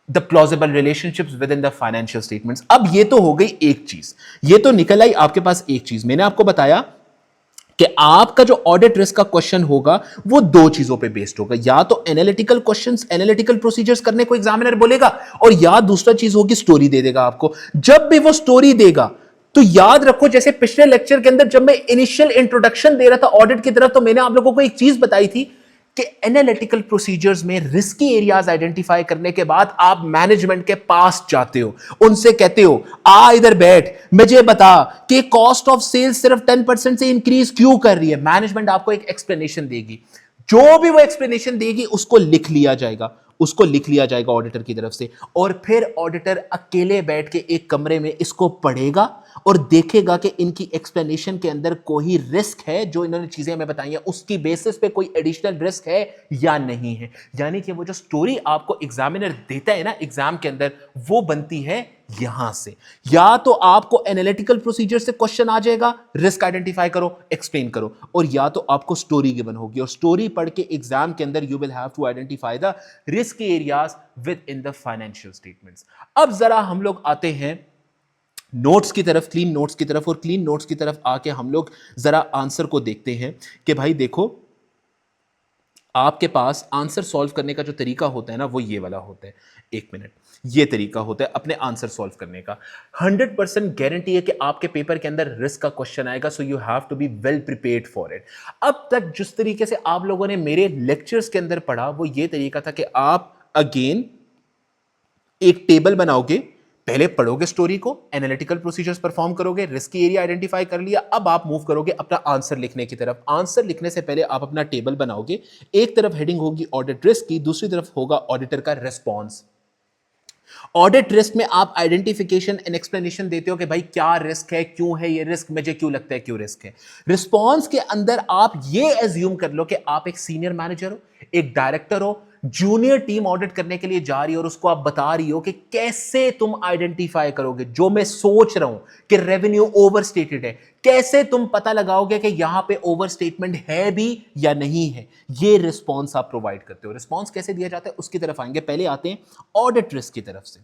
the plausible relationships within the financial statements. अब ये तो हो गई एक चीज, ये तो निकल आई आपके पास एक चीज। मैंने आपको बताया कि आपका जो ऑडिट रिस्क का क्वेश्चन होगा वो 2 चीजों पे बेस्ड होगा, या तो एनालिटिकल क्वेश्चंस, एनालिटिकल प्रोसीजर्स करने को एग्जामिनर बोलेगा, और या दूसरा चीज होगी स्टोरी दे देगा आपको। जब भी वो स्टोरी देगा तो याद रखो, जैसे पिछले लेक्चर के अंदर जब मैं इनिशियल इंट्रोडक्शन दे रहा था ऑडिट की तरफ, तो मैंने आप लोगों को एक चीज बताई थी कि एनालिटिकल प्रोसीजर्स में रिस्की एरियाज आइडेंटिफाई करने के बाद आप मैनेजमेंट के पास जाते हो, उनसे कहते हो आ इधर बैठ, मुझे बता कि कॉस्ट ऑफ सेल्स सिर्फ 10% से इंक्रीज क्यों कर रही है। मैनेजमेंट आपको एक एक्सप्लेनेशन देगी, जो भी वो एक्सप्लेनेशन देगी उसको लिख लिया जाएगा, उसको लिख लिया जाएगा ऑडिटर की तरफ से, और फिर ऑडिटर अकेले बैठ के एक कमरे में इसको पढ़ेगा और देखेगा कि इनकी एक्सप्लेनेशन के अंदर कोई रिस्क है, जो इन्होंने चीजें हमें बताई हैं उसकी बेसिस पे कोई एडिशनल रिस्क है या नहीं है। यानी कि वो जो स्टोरी आपको एग्जामिनर देता है ना एग्जाम के अंदर, वो बनती है यहां से। या तो आपको एनालिटिकल प्रोसीजर से क्वेश्चन आ जाएगा, रिस्क आइडेंटिफाई करो, एक्सप्लेन करो, और या तो आपको स्टोरी गिवन होगी, और स्टोरी पढ़ के एग्जाम के अंदर you will have to identify the risk areas within the financial statements. अब जरा हम लोग आते हैं नोट्स की तरफ, क्लीन नोट्स की तरफ, और क्लीन नोट्स की तरफ आके हम लोग जरा आंसर को देखते हैं कि भाई देखो आपके पास आंसर सॉल्व करने का जो तरीका होता है ना वो ये वाला होता है। एक मिनट, ये तरीका होता है अपने आंसर सॉल्व करने का। 100% गारंटी है कि आपके पेपर के अंदर रिस्क का क्वेश्चन आएगा, so you have to be well prepared for it. अब तक जिस तरीके से आप लोगों ने मेरे लेक्चर्स के अंदर पढ़ा वो ये तरीका था कि आप अगेन एक टेबल बनाओगे, पहले पढ़ोगे स्टोरी को, एनालिटिकल प्रोसीजर्स परफॉर्म करोगे, रिस्की एरिया आइडेंटिफाई कर लिया, अब आप मूव करोगे अपना आंसर लिखने की तरफ। आंसर लिखने से पहले आप अपना टेबल बनाओगे, एक तरफ हेडिंग होगी ऑडिट रिस्क की, दूसरी तरफ होगा ऑडिटर का रिस्पॉन्स। ऑडिट रिस्क में आप आइडेंटिफिकेशन एंड एक्सप्लेनेशन देते हो कि भाई क्या रिस्क है, क्यों है ये रिस्क, मुझे क्यों लगता है क्यों रिस्क है। रिस्पॉन्स के अंदर आप ये एज्यूम कर लो कि आप एक सीनियर मैनेजर हो, एक डायरेक्टर हो, जूनियर टीम ऑडिट करने के लिए जा रही हो और उसको आप बता रही हो कि कैसे तुम आइडेंटिफाई करोगे जो मैं सोच रहा हूं कि रेवेन्यू ओवरस्टेटेड है, कैसे तुम पता लगाओगे कि यहां पे ओवरस्टेटमेंट है भी या नहीं है। ये रिस्पॉन्स आप प्रोवाइड करते हो। रिस्पॉन्स कैसे दिया जाता है उसकी तरफ आएंगे, पहले आते हैं ऑडिट रिस्क की तरफ से।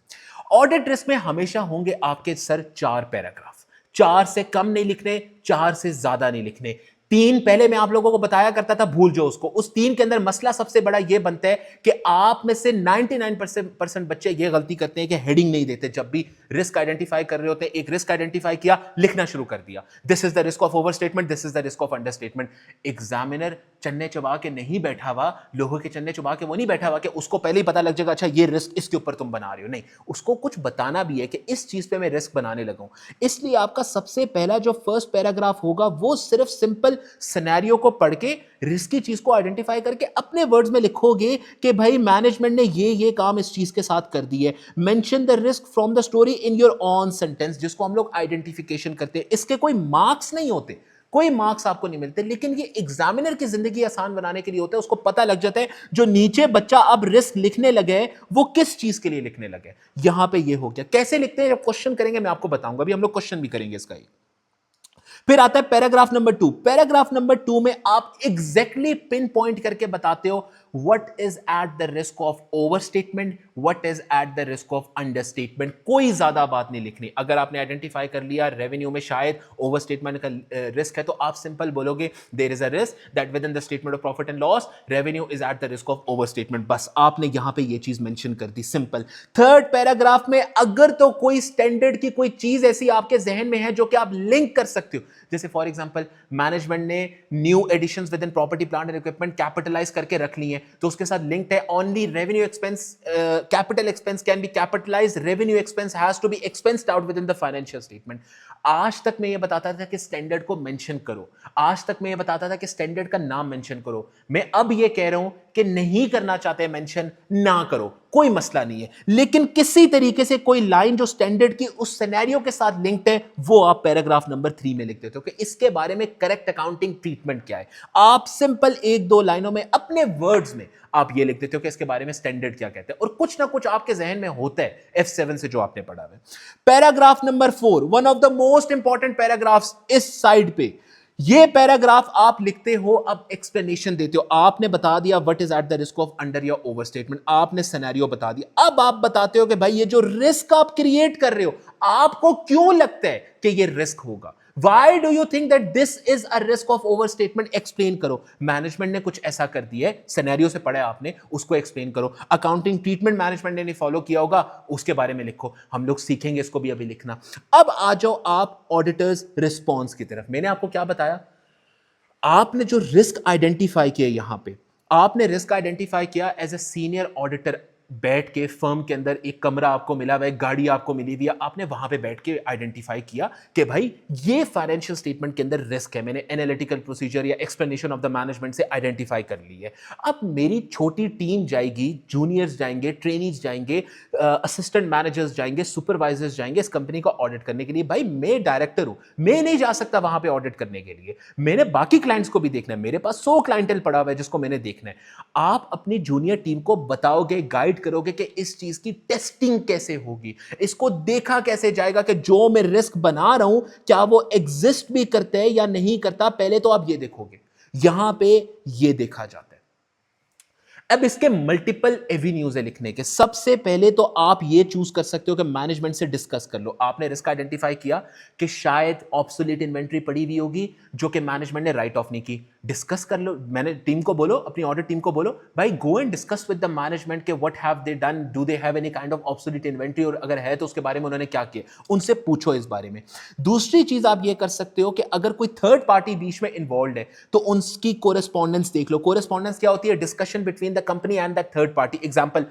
ऑडिट रिस्क में हमेशा होंगे आपके सर 4 पैराग्राफ, 4 से कम नहीं लिखने, 4 से ज्यादा नहीं लिखने। 3 पहले मैं आप लोगों को बताया करता था, भूल जाओ उसको। उस 3 के अंदर मसला सबसे बड़ा यह बनता है कि आप में से 99% बच्चे ये गलती करते हैं कि हेडिंग नहीं देते। जब भी रिस्क आइडेंटिफाई कर रहे होते हैं, एक रिस्क आइडेंटिफाई किया, लिखना शुरू कर दिया, this is the risk of overstatement, this is the risk of understatement. Examiner चन्ने चबा के नहीं बैठा हुआ, लोहे के चन्ने चबा के वो नहीं बैठा हुआ कि उसको पहले ही पता लग जाएगा अच्छा ये रिस्क इसके ऊपर तुम बना रहे हो। नहीं, उसको कुछ बताना भी है कि इस चीज पे मैं रिस्क बनाने लगा हूं। इसलिए आपका सबसे पहला जो फर्स्ट पैराग्राफ होगा वो सिर्फ सिंपल सिनेरियो को पढ़ के रिस्क की चीज को आइडेंटिफाई करके अपने वर्ड्स में लिखोगे कि भाई मैनेजमेंट ने ये काम इस चीज के साथ कर दी है। Mention the risk from the story in your on sentence, जिसको हम लोग आइडेंटिफिकेशन करते हैं। इसके कोई मार्क्स नहीं होते, कोई मार्क्स आपको नहीं मिलते, लेकिन ये एग्जामिनर की जिंदगी आसान बनाने के लिए होता है। उसको पता लग जाता है जो नीचे बच्चा अब रिस्क लिखने लगे वो किस चीज के लिए लिखने लगे। यहां पे ये हो गया। कैसे लिखते हैं जब क्वेश्चन करेंगे मैं आपको बताऊंगा, अभी हम लोग क्वेश्चन भी करेंगे इसका ही। फिर आता है पैराग्राफ नंबर 2। पैराग्राफ नंबर 2 में आप एग्जैक्टली पिन पॉइंट करके बताते हो what is at the risk of overstatement, what is at the risk of understatement. कोई ज्यादा बात नहीं लिखनी। अगर आपने आइडेंटिफाई कर लिया रेवेन्यू में शायद ओवरस्टेटमेंट का रिस्क है, तो आप सिंपल बोलोगे there is a risk that within the statement of profit and loss revenue is at the risk of overstatement. बस आपने यहां पे ये चीज मेंशन कर दी, सिंपल। थर्ड पैराग्राफ में अगर तो कोई स्टैंडर्ड की कोई चीज ऐसी आपके जहन में है जो कि आप लिंक कर सकते हो, जैसे फॉर एग्जांपल मैनेजमेंट ने new additions within property plant and equipment capitalise करके रख ली है, तो उसके साथ लिंक्ड है only revenue expense, capital expense can be capitalised, revenue expense has to be expensed out within the financial statement. आज तक मैं ये बताता था कि स्टैंडर्ड को मेंशन करो, आज तक मैं ये बताता था कि स्टैंडर्ड का नाम मेंशन करो। मैं अब ये कह रहा हूं कि नहीं करना चाहते मेंशन, ना करो, कोई मसला नहीं है, लेकिन किसी तरीके से कोई लाइन जो स्टैंडर्ड की उस सिनेरियो के साथ लिंक्ड है वो आप पैराग्राफ नंबर 3 में लिख देते हो कि इसके बारे में करेक्ट अकाउंटिंग ट्रीटमेंट क्या है। आप सिंपल 1-2 लाइनों में अपने वर्ड्स में आप ये लिख देते हो कि इसके बारे में स्टैंडर्ड क्या कहते हैं, और कुछ ना कुछ आपके जहन में होता है F7 से जो आपने पढ़ा है। Paragraph number 4, one of the most important paragraphs इस साइड पे। ये पैराग्राफ आप लिखते हो, अब एक्सप्लेनेशन देते हो। आपने बता दिया what is at the risk of under या ओवरस्टेटमेंट, आपने सिनेरियो बता दिया। अब आप बताते हो कि भाई ये जो रिस्क आप क्रिएट कर रहे हो आपको क्यों लगता है कि ये रिस्क होगा, Why do you think that this is a risk of overstatement? Explain करो। मैनेजमेंट ने कुछ ऐसा कर दिया है, सिनेरियो से पढ़ा है आपने, उसको एक्सप्लेन करो। अकाउंटिंग ट्रीटमेंट मैनेजमेंट ने नहीं फॉलो किया होगा, उसके बारे में लिखो। हम लोग सीखेंगे इसको भी अभी लिखना। अब आ जाओ आप ऑडिटर्स रिस्पॉन्स की तरफ। मैंने आपको क्या बताया, आपने जो रिस्क आइडेंटिफाई किया यहां पे, आपने रिस्क आइडेंटिफाई किया एज ए सीनियर ऑडिटर। बैठ के फर्म के अंदर एक कमरा आपको मिला हुआ है, गाड़ी आपको मिली हुई है, आपने वहां पे बैठ के आइडेंटिफाई किया कि भाई ये फाइनेंशियल स्टेटमेंट के अंदर रिस्क है। मैंने एनालिटिकल प्रोसीजर या एक्सप्लेनेशन ऑफ द मैनेजमेंट से आइडेंटिफाई कर ली है। अब मेरी छोटी टीम जाएगी, जूनियर्स जाएंगे, ट्रेनीज जाएंगे, असिस्टेंट मैनेजर्स जाएंगे, सुपरवाइजर्स जाएंगे इस कंपनी को ऑडिट करने के लिए। भाई मैं डायरेक्टर हूं, मैं नहीं जा सकता वहां पे ऑडिट करने के लिए, मैंने बाकी क्लाइंट्स को भी देखना है, मेरे पास 100 क्लाइंटेल पड़ा हुआ है जिसको मैंने देखना है। आप अपनी जूनियर टीम को बताओगे, गाइड करोगे कि इस चीज की टेस्टिंग कैसे होगी, इसको देखा कैसे जाएगा कि जो मैं रिस्क बना रहा हूं क्या वो एग्जिस्ट भी करता है या नहीं करता। पहले तो आप ये देखोगे, यहां पे ये देखा जाता है। अब इसके मल्टीपल एवेन्यूज है लिखने के। सबसे पहले तो आप ये चूज कर सकते हो कि मैनेजमेंट से डिस्कस कर लो। आपने रिस्क आइडेंटिफाई किया कि शायद ऑब्सोलीट इन्वेंट्री पड़ी हुई होगी जो कि मैनेजमेंट ने राइट ऑफ नहीं की, डिस्कस कर लो, मैंने टीम को बोलो, अपनी ऑडिट टीम को बोलो भाई go and discuss with the management के what have they done, do they have any kind of obsolete inventory, और अगर है तो उसके बारे में उन्होंने क्या किया, उनसे पूछो इस बारे में। दूसरी चीज आप ये कर सकते हो कि अगर कोई थर्ड पार्टी बीच में इन्वॉल्व है तो उनकी कोरेस्पॉन्डेंस देख लो। कोरेस्पॉन्डेंस क्या होती है? Discussion between the company and that third party. Example,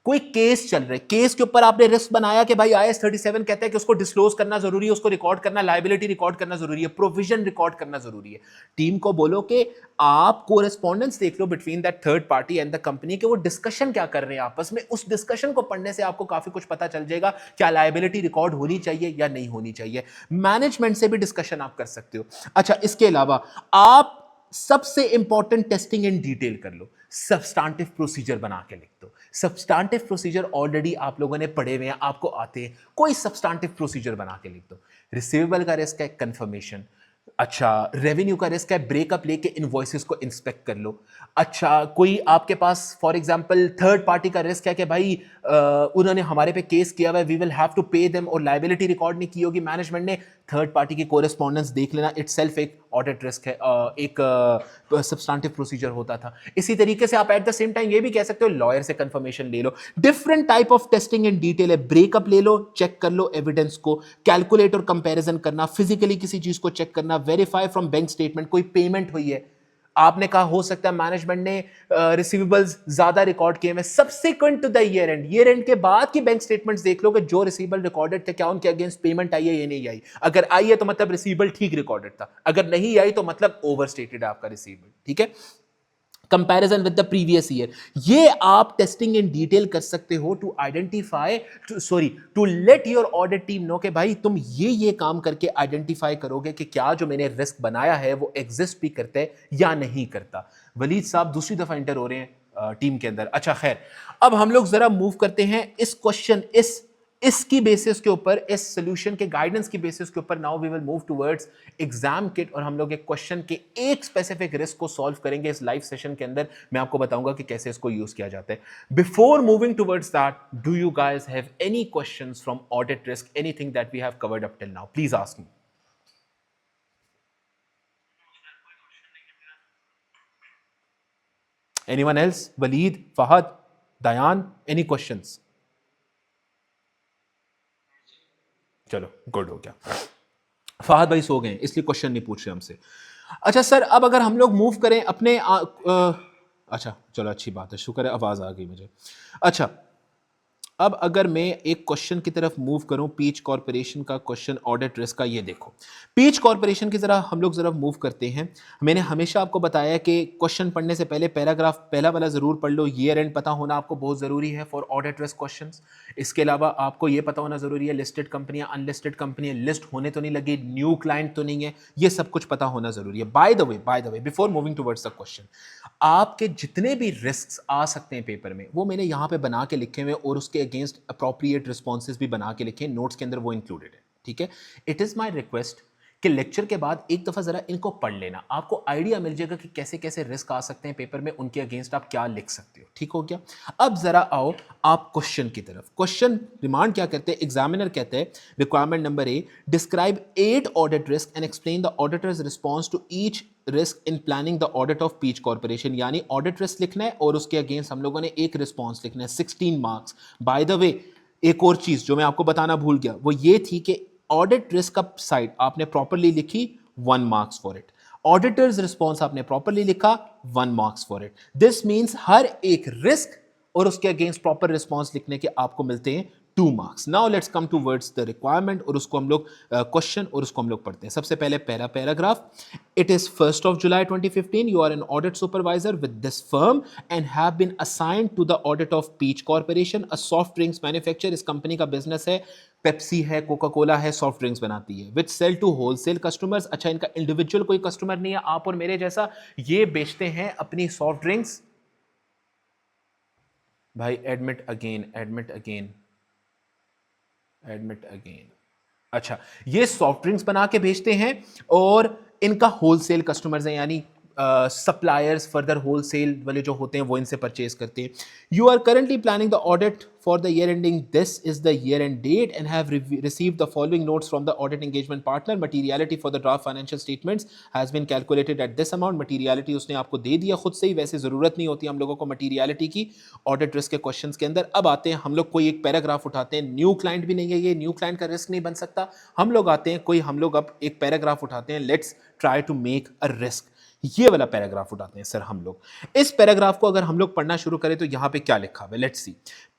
कोई केस चल रहा है, केस के ऊपर आपने रिस्क बनाया कि भाई IAS 37 कहता है कि उसको डिस्क्लोज करना जरूरी है, उसको रिकॉर्ड करना, लायबिलिटी रिकॉर्ड करना जरूरी है, प्रोविजन रिकॉर्ड करना जरूरी है। टीम को बोलो कि आप कोरेस्पॉन्डेंस देख लो between that third party and the company के वो डिस्कशन क्या कर रहे हैं आपस में। उस डिस्कशन को पढ़ने से आपको काफी कुछ पता चल जाएगा, क्या लायबिलिटी रिकॉर्ड होनी चाहिए या नहीं होनी चाहिए। मैनेजमेंट से भी डिस्कशन आप कर सकते हो। अच्छा, इसके अलावा आप सबसे इंपॉर्टेंट टेस्टिंग इन डिटेल कर लो, सब्सटेंटिव प्रोसीजर बना के लिख दो। सब्सटेंटिव प्रोसीजर ऑलरेडी आप लोगों ने पढ़े हुए हैं, आपको आते हैं, कोई सब्सटेंटिव प्रोसीजर बना के लिख दो। रिसीवेबल का रिस्क है कंफर्मेशन, अच्छा रेवेन्यू का रिस्क है ब्रेकअप लेके इनवॉइसेस को इंस्पेक्ट कर लो। अच्छा, कोई आपके पास फॉर एग्जांपल थर्ड पार्टी का रिस्क है कि भाई उन्होंने हमारे पे केस किया हुआ है, we will have to pay them, और लायबिलिटी रिकॉर्ड नहीं की होगी मैनेजमेंट ने, थर्ड पार्टी की कोरेस्पॉन्डेंस देख लेना इटसेल्फ एक ऑडिट रिस्क है, एक सब्सटेंटिव प्रोसीजर होता था। इसी तरीके से आप एट द सेम टाइम ये भी कह सकते हो लॉयर से कंफर्मेशन ले लो। Different type of testing in detail है, ब्रेकअप ले लो, चेक कर लो एविडेंस को, कैलकुलेट और कंपैरिजन करना, फिजिकली किसी चीज को चेक करना, वेरीफाई फ्रॉम बैंक स्टेटमेंट, कोई पेमेंट हुई है, आपने कहा हो सकता है मैनेजमेंट ने रिसीवेबल्स ज्यादा रिकॉर्ड किए हैं, subsequent to the year end के बाद की बैंक स्टेटमेंट्स देख लो कि जो रिसीवेबल रिकॉर्डेड थे क्या उनके अगेंस्ट पेमेंट आई है या नहीं आई। अगर आई है तो मतलब रिसीवेबल ठीक रिकॉर्डेड था, अगर नहीं आई तो मतलब ओवरस्टेटेड है आपका रिसीवेबल। ठीक है, comparison with the previous year, ये आप टेस्टिंग इन डिटेल कर सकते हो to identify, to let your audit team know कि भाई तुम ये काम करके आइडेंटिफाई करोगे कि क्या जो मैंने रिस्क बनाया है वो एग्जिस्ट भी करता है या नहीं करता। वलीद साहब दूसरी दफा इंटर हो रहे हैं टीम के अंदर। अच्छा खैर, अब हम लोग जरा मूव करते हैं इस क्वेश्चन, इसकी बेसिस के ऊपर, इस सॉल्यूशन के गाइडेंस की बेसिस के ऊपर now we will move towards exam kit, और हम लोग एक क्वेश्चन के एक स्पेसिफिक रिस्क को सॉल्व करेंगे इस लाइव सेशन के अंदर। मैं आपको बताऊंगा कि कैसे इसको यूज किया जाता है। Before moving towards that, do you guys have any questions from audit risk, anything that we have covered up till now, please ask me. Anyone else? Waleed, Fahad, Dayan, any questions? चलो गुड हो गया, फहद भाई सो गए इसलिए क्वेश्चन नहीं पूछ रहे हमसे। अच्छा सर, अब अगर हम लोग मूव करें अपने अच्छा चलो अच्छी बात है, शुक्र है आवाज आ गई मुझे। अच्छा, अब अगर मैं एक क्वेश्चन की तरफ मूव करूं, पीच कॉर्पोरेशन का क्वेश्चन ऑडिट रिस्क का, ये देखो पीच कॉर्पोरेशन की जरा हम लोग जरा मूव करते हैं। मैंने हमेशा आपको बताया कि क्वेश्चन पढ़ने से पहले पैराग्राफ पहला वाला जरूर पढ़ लो, ईयर एंड पता होना आपको बहुत जरूरी है फॉर ऑडिट रिस्क क्वेश्चंस। इसके अलावा आपको ये पता होना जरूरी है लिस्टेड कंपनियां, अनलिस्टेड कंपनियां, लिस्ट होने तो नहीं लगी, न्यू क्लाइंट तो नहीं है, ये सब कुछ पता होना जरूरी है। By the way before moving towards the question, आपके जितने भी रिस्क आ सकते हैं पेपर में वो मैंने यहां पे बना के लिखे हुए, और उसके अगेंस्ट अप्रोप्रिएट रिस्पॉन्सेज भी बना के लिखे, नोट्स के अंदर वो इंक्लूडेड है। ठीक है, इट इज माय रिक्वेस्ट कि लेक्चर के बाद एक दफा जरा इनको पढ़ लेना, आपको आइडिया मिल जाएगा कि कैसे कैसे रिस्क आ सकते हैं पेपर में, उनके अगेंस्ट आप क्या लिख सकते हो। ठीक हो गया, अब जरा आओ आप क्वेश्चन की तरफ। क्वेश्चन डिमांड क्या कहते हैं, एग्जामिनर कहते हैं requirement number A, describe 8 audit risk and explain the auditor's response to each risk in planning the audit of Peach Corporation. यानी ऑडिट रिस्क लिखना है और उसके अगेंस्ट हम लोगों ने एक रिस्पॉन्स लिखना है, 16 मार्क्स। बाय द वे एक और चीज जो मैं आपको बताना भूल गया वो ये थी कि ऑडिट रिस्क का साइड आपने प्रॉपरली लिखी, 1 marks for it. Auditor's response आपने प्रॉपरली लिखा, 1 marks for it. This means हर एक रिस्क और उसके अगेंस्ट प्रॉपर रिस्पॉन्स लिखने के आपको मिलते हैं 2 marks. Now let's come two words the requirement, और उसको हम लोग क्वेश्चन और उसको हम लोग पढ़ते हैं। सबसे पहले पहला paragraph, it is 1st of July 2015, you are an audit supervisor with this firm and have been assigned to the audit of Peach Corporation, a soft drinks manufacturer। इस कंपनी का बिजनेस है, पेप्सी है, कोका कोला है, सॉफ्ट ड्रिंक्स बनाती है, विच सेल टू होलसेल कस्टमर्स। अच्छा, इनका इंडिविजुअल कोई कस्टमर नहीं है, आप और मेरे जैसा, ये बेचते हैं अपनी सॉफ्ट ड्रिंक्स। भाई admit again, admit again, admit again. अच्छा, ये सॉफ्ट ड्रिंक्स बना के भेजते हैं और इनका होलसेल कस्टमर्स हैं, यानी सप्लायर्स फर्दर होलसेल वाले जो होते हैं वो इनसे परचेज करते हैं। You are currently planning the audit for the year ending this is the year end date and have received the following notes from the audit engagement partner. Materiality for the draft financial statements has been calculated at this amount. Materiality उसने आपको दे दिया खुद से ही, वैसे जरूरत नहीं होती हम लोगों को materiality की ऑडिट रिस्क के क्वेश्चंस के अंदर. अब आते हैं हम लोग कोई एक पैराग्राफ उठाते हैं, न्यू क्लाइंट भी नहीं है ये, न्यू क्लाइंट का रिस्क नहीं बन सकता. हम लोग आते हैं कोई, हम लोग अब एक पैराग्राफ उठाते हैं, let's try to make a risk. ये वाला पैराग्राफ उठाते हैं सर हम लोग. इस पैराग्राफ को अगर हम लोग पढ़ना शुरू करें तो यहां पे क्या लिखा हुआ है, let's see.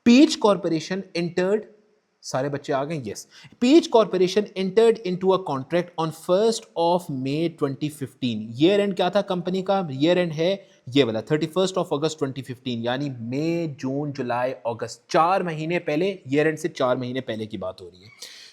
Peach Corporation entered, सारे बच्चे आ गए, yes. Peach Corporation entered into a contract on 1st of May 2015. Year end क्या था कंपनी का, ईयर एंड है ये वाला 31st of August 2015, यानी मई जून जुलाई अगस्त, 4 महीने पहले, ईयर एंड से 4 महीने पहले की बात हो रही है.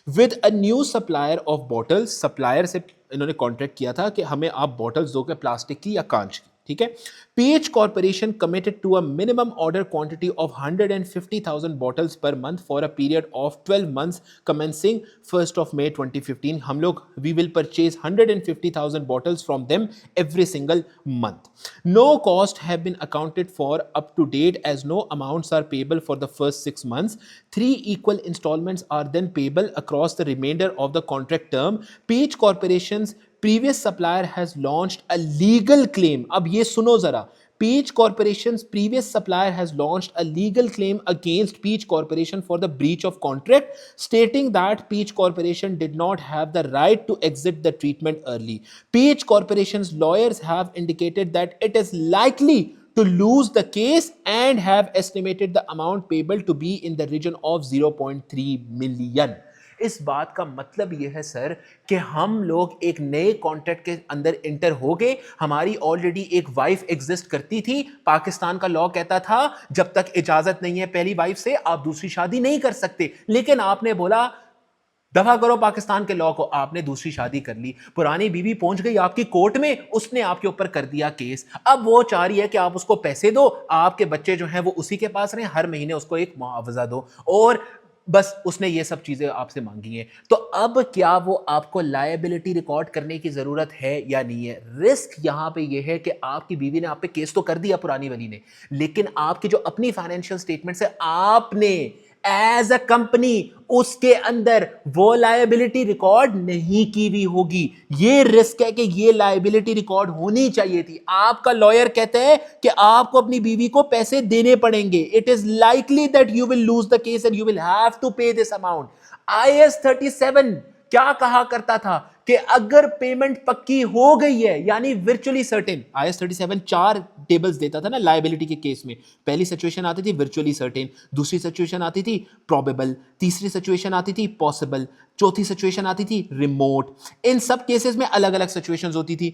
With a new supplier of bottles, supplier से इन्होंने कॉन्ट्रैक्ट किया था कि हमें आप बॉटल्स दो के प्लास्टिक की या कांच की, ठीक है. PH Corporation committed to a minimum order quantity of 150,000 bottles per month for a period of 12 months commencing 1st of May 2015. हम लोग we will purchase 150,000 bottles from them every single month. No cost have been accounted for up to date as no amounts are payable for the first 6 months. 3 equal installments are then payable across the remainder of the contract term. PH Corporation's previous supplier has launched a legal claim. अब ये सुनो जरा, Peach Corporation's previous supplier has launched a legal claim against Peach Corporation for the breach of contract, stating that Peach Corporation did not have the right to exit the treatment early. Peach Corporation's lawyers have indicated that it is likely to lose the case and have estimated the amount payable to be in the region of 0.3 million. इस बात का मतलब यह है सर कि हम लोग एक नए कॉन्ट्रैक्ट के अंदर इंटर हो गए. हमारी ऑलरेडी एक वाइफ एग्जिस्ट करती थी. पाकिस्तान का लॉ कहता था जब तक इजाजत नहीं है पहली वाइफ से आप दूसरी शादी नहीं कर सकते, लेकिन आपने बोला दफा करो पाकिस्तान के लॉ को, आपने दूसरी शादी कर ली. पुरानी बीवी पहुंच गई आपकी कोर्ट में, उसने आपके ऊपर कर दिया केस. अब वो चाह रही है कि आप उसको पैसे दो, आपके बच्चे जो हैं वो उसी के पास रहें, हर महीने उसको एक मुआवजा दो, और बस उसने ये सब चीजें आपसे मांगी हैं. तो अब क्या वो आपको लायबिलिटी रिकॉर्ड करने की जरूरत है या नहीं है? रिस्क यहां पे ये है कि आपकी बीवी ने आप पे केस तो कर दिया पुरानी वाली ने, लेकिन आपकी जो अपनी फाइनेंशियल स्टेटमेंट्स है आपने एज अ कंपनी उसके अंदर वो लायबिलिटी रिकॉर्ड नहीं की हुई होगी. ये रिस्क है कि ये लायबिलिटी रिकॉर्ड होनी चाहिए थी. आपका लॉयर कहता है कि आपको अपनी बीवी को पैसे देने पड़ेंगे. It is likely that you will lose the case and you will have to pay this amount. IAS 37 क्या कहा करता था कि अगर पेमेंट पक्की हो गई है, यानी वर्चुअली सर्टेन, IAS 37 4 टेबल्स देता था ना लायबिलिटी के केस में. पहली सिचुएशन आती थी वर्चुअली सर्टेन, दूसरी सिचुएशन आती थी प्रोबेबल, तीसरी सिचुएशन आती थी पॉसिबल, चौथी सिचुएशन आती थी रिमोट. इन सब केसेस में अलग अलग सिचुएशंस होती थी.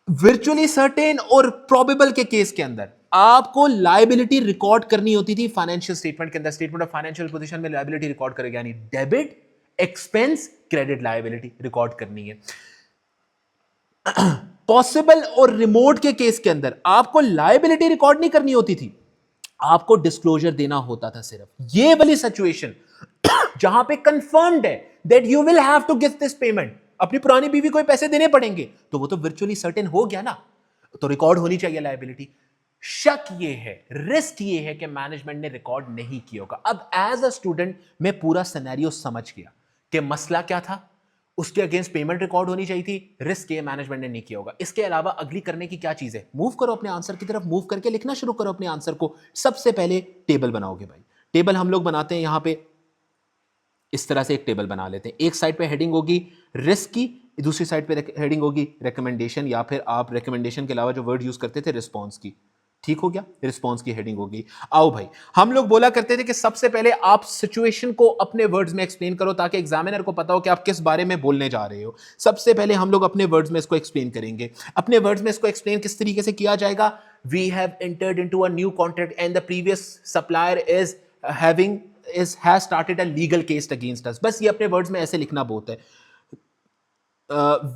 वर्चुअली सर्टेन और प्रोबेबल के केस के अंदर आपको लायबिलिटी रिकॉर्ड करनी होती थी फाइनेंशियल स्टेटमेंट के अंदर. स्टेटमेंट ऑफ फाइनेंशियल पोजीशन में लायबिलिटी रिकॉर्ड करेगा, यानी debit, expense, credit, liability record करनी है. पॉसिबल और रिमोट के केस के अंदर आपको लायबिलिटी रिकॉर्ड नहीं करनी होती थी, आपको डिस्क्लोजर देना होता था सिर्फ. ये वाली सिचुएशन जहां पे कंफर्म्ड है that you will have to get this payment, अपनी पुरानी बीवी को पैसे देने पड़ेंगे, तो वो तो वर्चुअली सर्टेन हो गया ना, तो रिकॉर्ड होनी चाहिए लायबिलिटी. शक ये है, रिस्क ये है कि मैनेजमेंट ने रिकॉर्ड नहीं किया होगा. अब एज अ स्टूडेंट मैं पूरा सिनेरियो समझ गया कि मसला क्या था, उसके अगेंस्ट पेमेंट रिकॉर्ड होनी चाहिए थी, रिस्क ये मैनेजमेंट ने नहीं किया होगा. इसके अलावा अगली करने की क्या चीज है? मूव करो अपने आंसर की तरफ, मूव करके लिखना शुरू करो अपने आंसर को. सबसे पहले टेबल बनाओगे भाई. टेबल हम लोग बनाते हैं यहां पे इस तरह से, एक टेबल बना लेते हैं. एक साइड पे हेडिंग होगी रिस्क की, दूसरी साइड पे हेडिंग होगी रिकमेंडेशन, या फिर आप रिकमेंडेशन के अलावा जो वर्ड यूज करते थे रिस्पॉन्स की. ठीक हो गया, रिस्पॉन्स की हेडिंग होगी. आओ भाई, हम लोग बोला करते थे कि सबसे पहले आप सिचुएशन को अपने वर्ड्स में एक्सप्लेन करो ताकि एग्जामिनर को पता हो कि आप किस बारे में बोलने जा रहे हो. सबसे पहले हम लोग अपने वर्ड्स में इसको एक्सप्लेन करेंगे. अपने वर्ड्स में इसको एक्सप्लेन किस तरीके से किया जाएगा? We have entered into a new contract and the previous supplier is has started a legal case against us. बस ये अपने वर्ड्स में ऐसे लिखना बहुत है.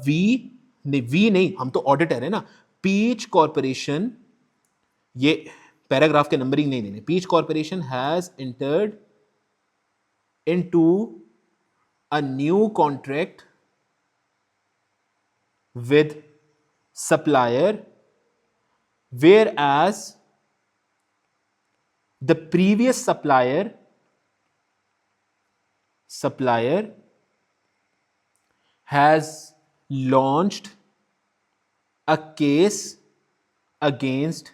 वी नहीं, हम तो ऑडिटर है ना. पीच कॉर्पोरेशन, ये पैराग्राफ के नंबरिंग नहीं देने. Peach Corporation has entered into a new contract with supplier whereas the previous supplier supplier has launched a case against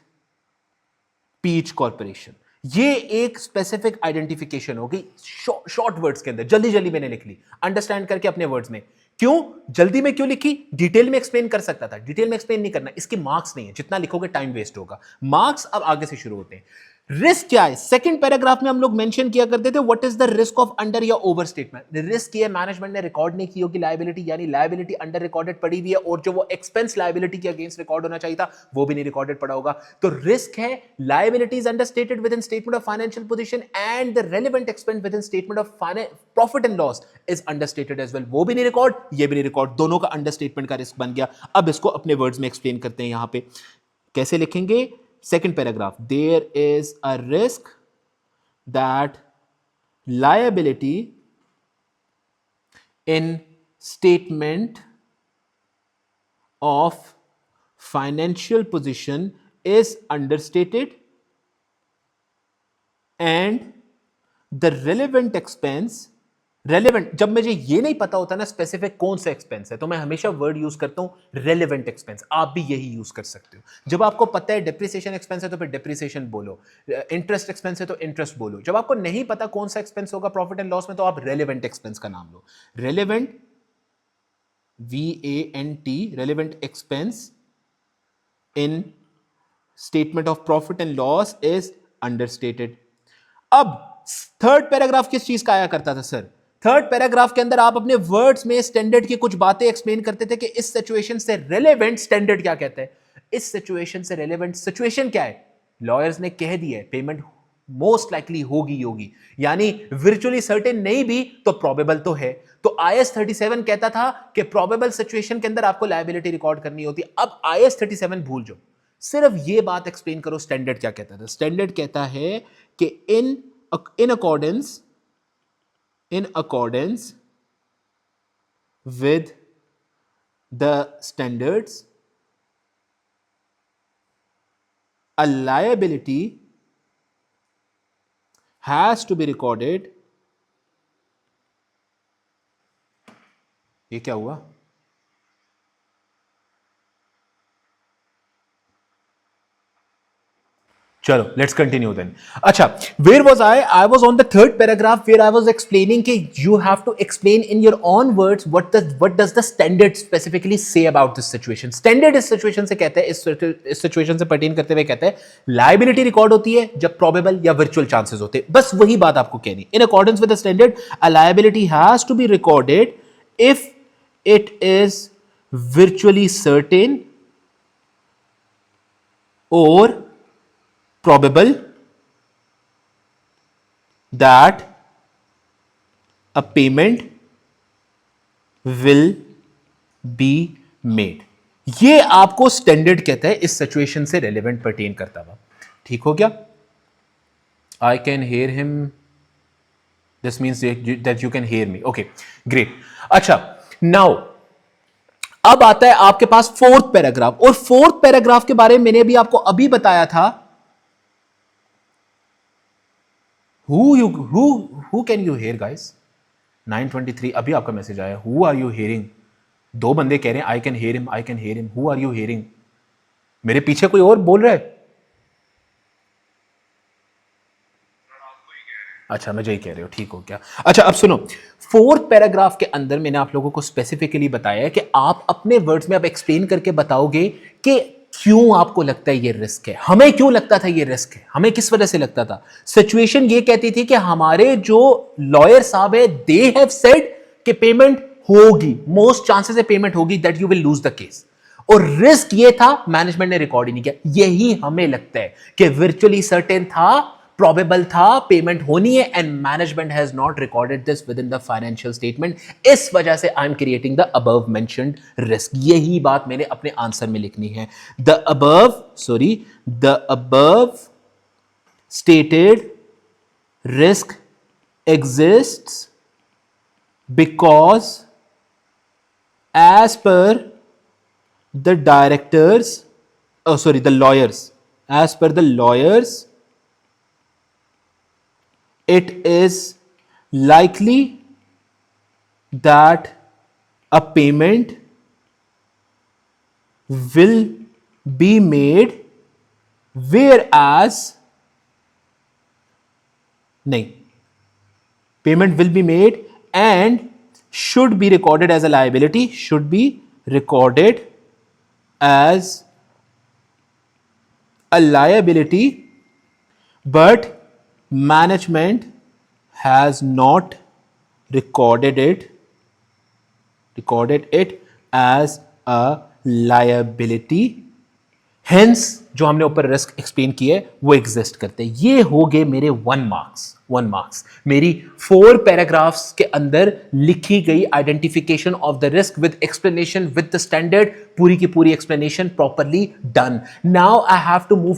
Peach Corporation. ये एक स्पेसिफिक आइडेंटिफिकेशन होगी शॉर्ट वर्ड्स के अंदर, जल्दी जल्दी मैंने लिख ली, अंडरस्टैंड करके अपने वर्ड्स में। क्यों जल्दी में क्यों लिखी? डिटेल में एक्सप्लेन कर सकता था, डिटेल में एक्सप्लेन नहीं करना, इसके मार्क्स नहीं है, जितना लिखोगे टाइम वेस्ट होगा। मार्क्स अब आगे से शुरू होते हैं। रिस्क क्या है? सेकंड पैराग्राफ में हम लोग मेंशन किया करते थे what is the risk of under या ओवर स्टेटमेंट। रिस्क ये मैनेजमेंट ने रिकॉर्ड नहीं की होगी लायबिलिटी, यानी लायबिलिटी अंडर रिकॉर्डेड पड़ी हुई है और जो वो एक्सपेंस लायबिलिटी के अगेंस्ट रिकॉर्ड होना चाहिए था वो भी नहीं रिकॉर्डेड पड़ा होगा। तो रिस्क है liabilities understated within statement of financial position and the relevant expense within statement of profit and loss is understated as well. वो भी नहीं रिकॉर्ड, ये भी नहीं रिकॉर्ड, दोनों का अंडरस्टेटमेंट का रिस्क बन गया। अब इसको अपने वर्ड्स में एक्सप्लेन करते हैं। यहां पे कैसे लिखेंगे? Second paragraph, there is a risk that liability in statement of financial position is understated and the relevant expense, relevant, जब मुझे ये नहीं पता होता ना स्पेसिफिक कौन सा एक्सपेंस है, तो मैं हमेशा वर्ड यूज करता हूं रेलेवेंट एक्सपेंस। आप भी यही यूज कर सकते हो। जब आपको पता है डेप्रिसिएशन एक्सपेंस है तो फिर डेप्रिसिएशन बोलो, इंटरेस्ट एक्सपेंस है तो इंटरेस्ट बोलो। जब आपको नहीं पता कौन सा एक्सपेंस होगा प्रॉफिट एंड लॉस में, तो आप रेलेवेंट एक्सपेंस का नाम लो। Relevant, VANT, relevant expense in statement of profit and loss is understated. अब थर्ड पैराग्राफ किस चीज का आया करता था सर? थर्ड पैराग्राफ के अंदर आप अपने वर्ड्स में स्टैंडर्ड की कुछ बातें एक्सप्लेन करते थे कि इस सिचुएशन से रेलेवेंट स्टैंडर्ड क्या कहता है, इस सिचुएशन से रेलेवेंट सिचुएशन क्या है। लॉयर्स ने कह दिया है पेमेंट मोस्ट लाइकली होगी, यानी वर्चुअली सर्टेन नहीं भी तो प्रोबेबल तो है। तो IAS 37 कहता था कि प्रोबेबल सिचुएशन के अंदर आपको लायबिलिटी रिकॉर्ड करनी होती। अब IAS 37 भूल जाओ, सिर्फ ये बात एक्सप्लेन करो स्टैंडर्ड क्या कहता था। स्टैंडर्ड कहता है कि in accordance with the standards, a liability has to be recorded. ये क्या हुआ? चलो लेट्स कंटिन्यू देन। अच्छा, where was I was on the third paragraph where I was explaining कि you have to explain in your own words what does the standard specifically say about this situation. Standard इस सिचुएशन से कहते हैं, इस सिचुएशन से पर्टेन करते हुए कहते हैं लायबिलिटी रिकॉर्ड होती है जब प्रोबेबल या वर्चुअल चांसेस होते हैं। बस वही बात आपको कहनी। In accordance with the standard a liability has to be recorded if it is virtually certain or probable that a payment will be made। ये आपको स्टैंडर्ड कहता है, इस सिचुएशन से रेलेवेंट पर्टेन करता हुआ। ठीक हो गया? I can hear him, this means that you can hear me. Okay great. अच्छा नाउ अब आता है आपके पास फोर्थ पैराग्राफ, और फोर्थ पैराग्राफ के बारे में मैंने भी आपको अभी बताया था। Who can you hear guys? 9:23 अभी आपका मैसेज आया, who are you hearing? दो बंदे कह रहे हैं I can hear him, I can hear him. Who are you hearing? मेरे पीछे कोई और बोल रहा है? अच्छा मैं यही कह रहे हो, ठीक हो गया। अच्छा अब सुनो, फोर्थ पैराग्राफ के अंदर मैंने आप लोगों को स्पेसिफिकली बताया है कि आप अपने वर्ड्स में अब एक्सप्लेन करके बताओगे कि क्यों आपको लगता है ये रिस्क है। हमें क्यों लगता था ये रिस्क है, हमें किस वजह से लगता था। सिचुएशन ये कहती थी कि हमारे जो लॉयर साहब है दे हैव सेड कि पेमेंट होगी, मोस्ट चांसेस है पेमेंट होगी, that you will lose the case. और रिस्क ये था मैनेजमेंट ने रिकॉर्ड ही नहीं किया। यही हमें लगता है कि वर्चुअली सर्टेन था, प्रोबेबल था, पेमेंट होनी है, and management has not recorded this with in the financial statement. इस वजह से I am creating the above mentioned risk. यही बात मैंने अपने आंसर में लिखनी है। The above stated risk exists because as per the directors, the lawyers, as per the lawyers, it is likely that a payment will be made whereas नहीं, payment will be made and should be recorded as a liability, should be recorded as a liability, but management has not recorded it as a liability, hence जो हमने ऊपर रिस्क एक्सप्लेन किए वो एग्जिस्ट करते हैं। ये हो गए मेरे 1 मार्क्स मेरी 4 पैराग्राफ्स के अंदर लिखी गई identification of the risk with explanation with the standard, पूरी की पूरी explanation properly done. Now I have to move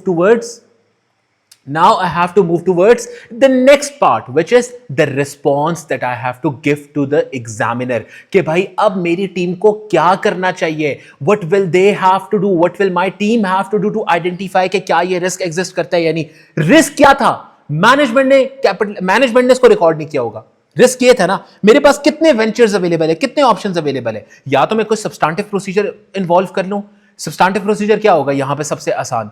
towards the next part, which is the response that I have to give to the examiner कि भाई अब मेरी टीम को क्या करना चाहिए, what will they have to do, what will my team have to do to identify कि क्या ये रिस्क एग्जिस्ट करता है। यानी रिस्क क्या था, मैनेजमेंट ने इसको रिकॉर्ड नहीं किया होगा। रिस्क ये था ना, मेरे पास कितने वेंचर्स अवेलेबल है, कितने ऑप्शंस अवेलेबल है, या तो मैं कोई सब्सटैंटिव प्रोसीजर इन्वॉल्व कर लूं। सब्सटैंटिव प्रोसीजर क्या होगा, यहां पे सबसे आसान,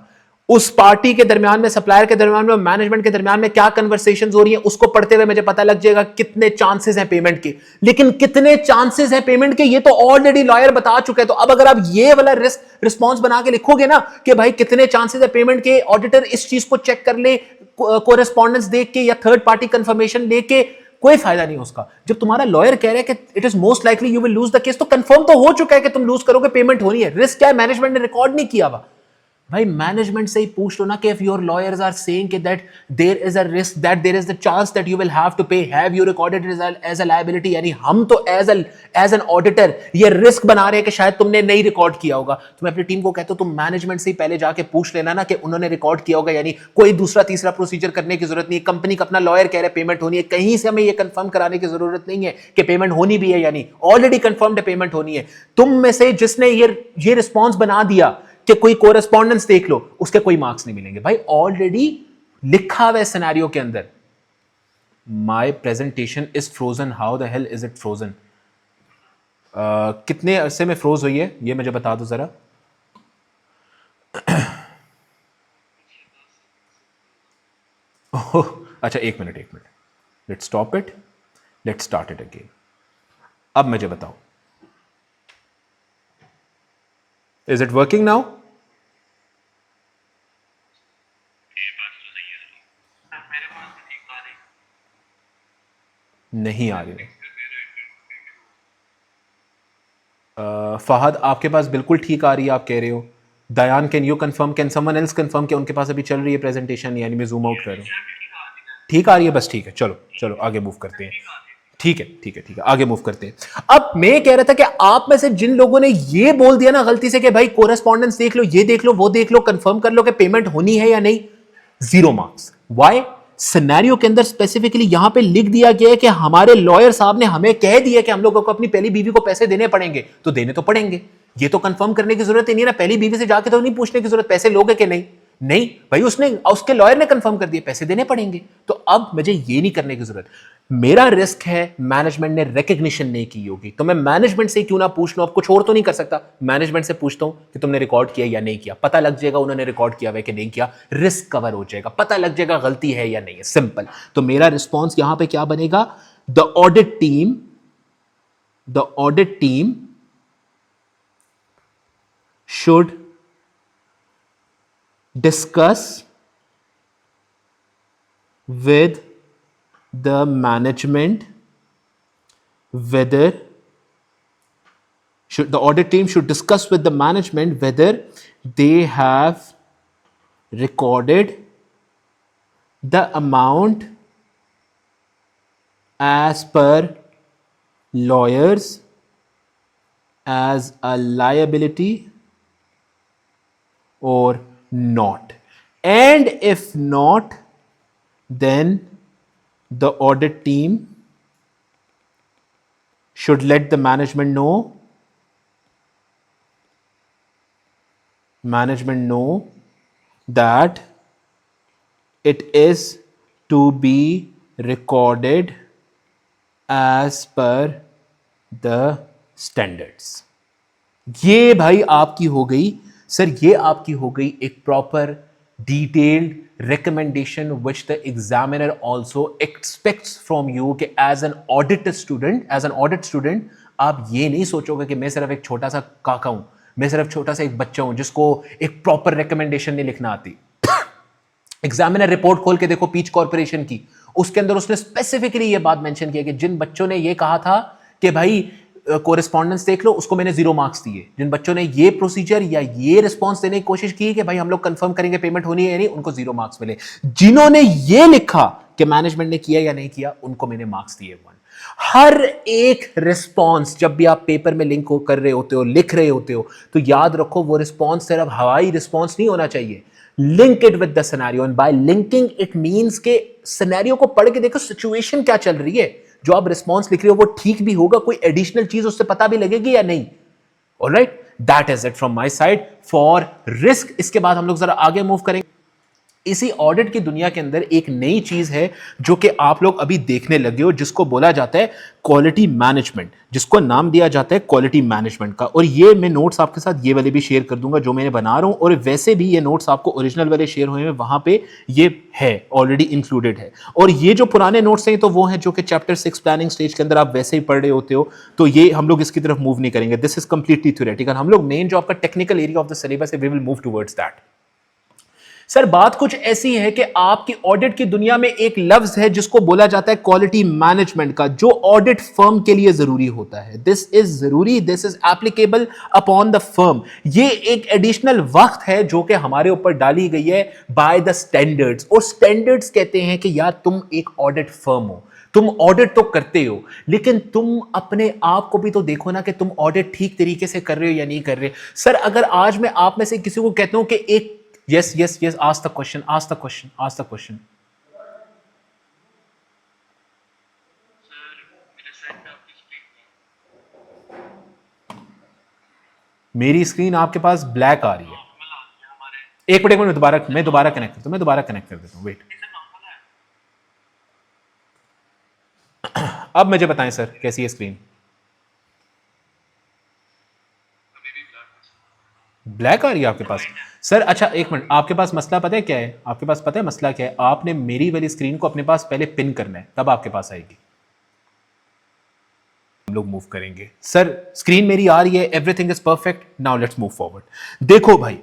उस पार्टी के दरमियान में, सप्लायर के दरमियान में, मैनेजमेंट के दरमियान में क्या कन्वर्सेशंस हो रही हैं, उसको पढ़ते हुए मुझे पता लग जाएगा कितने चांसेस हैं पेमेंट के। लेकिन कितने चांसेस हैं पेमेंट के ये तो ऑलरेडी लॉयर बता चुके हैं। तो अब अगर आप ये वाला रिस्पॉन्स बना के लिखोगे ना कि भाई कितने चांसेस है पेमेंट के, ऑडिटर इस चीज को चेक कर ले कोरेस्पॉन्डेंस देख के या थर्ड पार्टी कंफर्मेशन लेके, कोई फायदा नहीं उसका। जब तुम्हारा लॉयर कह रहा है कि it is most likely you will lose the case, तो कंफर्म तो हो चुका है कि तुम लूज करोगे, पेमेंट होनी है। रिस्क क्या है, मैनेजमेंट ने रिकॉर्ड नहीं किया हुआ। भाई मैनेजमेंट से ही पूछ लो ना कि if your lawyers are saying कि that there is a risk, that there is the chance that you will have to pay, have you recorded as a liability. यानी हम तो एज एन ऑडिटर ये रिस्क बना रहे हैं कि शायद तुमने नहीं रिकॉर्ड किया होगा। तो मैं अपनी टीम को कहता हूं तुम मैनेजमेंट से ही पहले जाके पूछ लेना ना कि उन्होंने रिकॉर्ड किया होगा। यानी कोई दूसरा तीसरा प्रोसीजर करने की जरूरत नहीं है। कंपनी का अपना लॉयर कह रहे पेमेंट होनी है, कहीं से हमें ये कंफर्म कराने की जरूरत नहीं है कि पेमेंट होनी भी है, यानी ऑलरेडी कंफर्म्ड है पेमेंट होनी है। तुम में से जिसने ये रिस्पॉन्स बना दिया कि कोई कोरेस्पॉन्डेंस देख लो, उसके कोई मार्क्स नहीं मिलेंगे। भाई ऑलरेडी लिखा हुआ है सिनेरियो के अंदर, my presentation is frozen, how the hell is it frozen. कितने अरसे में फ्रोज हुई है ये मुझे बता दो जरा। अच्छा एक minute, let's stop it, let's start it again. अब मुझे बताओ, इज इट वर्किंग नाउ? नहीं आ रही। फहद आपके पास बिल्कुल ठीक आ रही है, आप कह रहे हो। Dayan can you confirm, can someone else confirm कि उनके पास अभी चल रही है प्रेजेंटेशन, यानी मैं जूम आउट कर रहा हूँ। ठीक आ रही है, बस ठीक है, चलो आगे मूव करते हैं। ठीक है, आगे मूव करते हैं। अब मैं कह रहा था कि आप में से जिन लोगों ने ये बोल दिया ना गलती से कि भाई कोरेस्पॉन्डेंस देख लो, ये देख लो, वो देख लो, कंफर्म कर लो कि पेमेंट होनी है या नहीं, 0 मार्क्स। वाई? सिनेरियो के अंदर स्पेसिफिकली यहां पे लिख दिया गया है कि हमारे लॉयर साहब ने हमें कह दिया कि हम लोगों को अपनी पहली बीवी को पैसे देने पड़ेंगे, तो देने तो पड़ेंगे। ये तो कंफर्म करने की जरूरत ही नहीं है ना, पहली बीवी से जाके तो नहीं पूछने की जरूरत पैसे लोगे कि नहीं। नहीं भाई, उसके लॉयर ने कंफर्म कर दिया पैसे देने पड़ेंगे, तो अब मुझे ये नहीं करने की जरूरत। मेरा रिस्क है मैनेजमेंट ने रिकग्निशन नहीं की होगी, तो मैं मैनेजमेंट से क्यों ना पूछ लूं। अब कुछ और तो नहीं कर सकता, मैनेजमेंट से पूछता हूं कि तुमने रिकॉर्ड किया या नहीं किया, पता लग जाएगा उन्होंने रिकॉर्ड किया है कि नहीं किया, रिस्क कवर हो जाएगा, पता लग जाएगा गलती है या नहीं है, सिंपल। तो मेरा रिस्पॉन्स यहां पे क्या बनेगा, the audit team should discuss with the management whether the audit team should discuss with the management whether they have recorded the amount as per lawyers as a liability or not, and if not, then the audit team should let the management know that it is to be recorded as per the standards. ये भाई आपकी हो गई सर, ये आपकी हो गई एक proper detailed recommendation which the examiner also aspects from you कि एज एन ऑडिट स्टूडेंट आप ये नहीं सोचोगे कि मैं सिर्फ एक छोटा सा काका हूं, मैं सिर्फ छोटा सा एक बच्चा हूं जिसको एक प्रॉपर रिकमेंडेशन नहीं लिखना आती। एग्जामिनर रिपोर्ट खोल के देखो पीच कॉर्पोरेशन की, उसके अंदर उसने स्पेसिफिकली ये बात मेंशन किया कि जिन बच्चों ने ये कहा था कि भाई कोरेस्पॉन्डेंस देख लो, उसको मैंने 0 मार्क्स दिए। जिन बच्चों ने ये प्रोसीजर या ये रिस्पॉन्स देने की कोशिश की कि भाई हम लोग कंफर्म करेंगे पेमेंट होनी है या नहीं, उनको 0 मार्क्स मिले। जिन्होंने ये लिखा कि मैनेजमेंट ने किया या नहीं किया, उनको मैंने मार्क्स दिए 1। हर एक रिस्पॉन्स जब भी आप पेपर में लिंक कर रहे होते हो, लिख रहे होते हो, तो याद रखो वो रिस्पॉन्स सिर्फ हवाई रिस्पॉन्स नहीं होना चाहिए। Link it with the scenario, and bye linking it means के सिनेरियो को पढ़ के देखो सिचुएशन क्या चल रही है, जो आप रिस्पॉन्स लिख रहे हो वो ठीक भी होगा, कोई एडिशनल चीज उससे पता भी लगेगी या नहीं। Alright, that is it from my side for risk. इसके बाद हम लोग जरा आगे मूव करेंगे। इसी ऑडिट की दुनिया के अंदर एक नई चीज है जो कि आप लोग अभी देखने लगे हो, जिसको बोला जाता है क्वालिटी मैनेजमेंट, जिसको नाम दिया जाता है क्वालिटी मैनेजमेंट का। और ये मैं नोट्स आपके साथ ये वाले भी शेयर कर दूंगा जो मैंने बना रहा हूं, और वैसे भी ये नोट्स आपको ओरिजिनल वाले शेयर हुए हैं, वहां पे ये है ऑलरेडी इंक्लूडेड है। और ये जो पुराने नोट्स हैं तो वो हैं जो कि चैप्टर 6 प्लानिंग स्टेज के अंदर आप वैसे ही पढ़ रहे होते हो, तो ये हम लोग इसकी तरफ मूव नहीं करेंगे। This is completely theoretical. हम लोग मेन जो आपका technical area of the syllabus है we will move towards that. Sir बात कुछ ऐसी है कि आपकी ऑडिट की दुनिया में एक लफ्ज है जिसको बोला जाता है क्वालिटी मैनेजमेंट का, जो ऑडिट फर्म के लिए जरूरी होता है। दिस इज जरूरी, this is applicable upon the firm. ये एक एडिशनल वक्त है जो कि हमारे ऊपर डाली गई है बाय द स्टैंडर्ड्स। और स्टैंडर्ड्स कहते हैं कि यार तुम एक ऑडिट फर्म हो, तुम ऑडिट तो करते हो, लेकिन तुम अपने आप को भी तो देखो ना कि तुम ऑडिट ठीक तरीके से कर रहे हो या नहीं कर रहे। सर अगर आज मैं आप में से किसी को कहता हूं कि एक Yes, ask the question. मेरी स्क्रीन आपके पास ब्लैक आ रही है। एक मिनट मैं दोबारा कनेक्ट कर देता हूं। वेट, अब मुझे बताएं सर कैसी है स्क्रीन? ब्लैक आ रही है आपके पास? सर अच्छा एक मिनट, आपके पास मसला पता है क्या है? आपके पास पता है मसला क्या है? आपने मेरी वाली स्क्रीन को अपने पास पहले पिन करना है, तब आपके पास आएगी। हम लोग मूव करेंगे। सर स्क्रीन मेरी आ रही है, everything is perfect, now let's move forward. देखो भाई,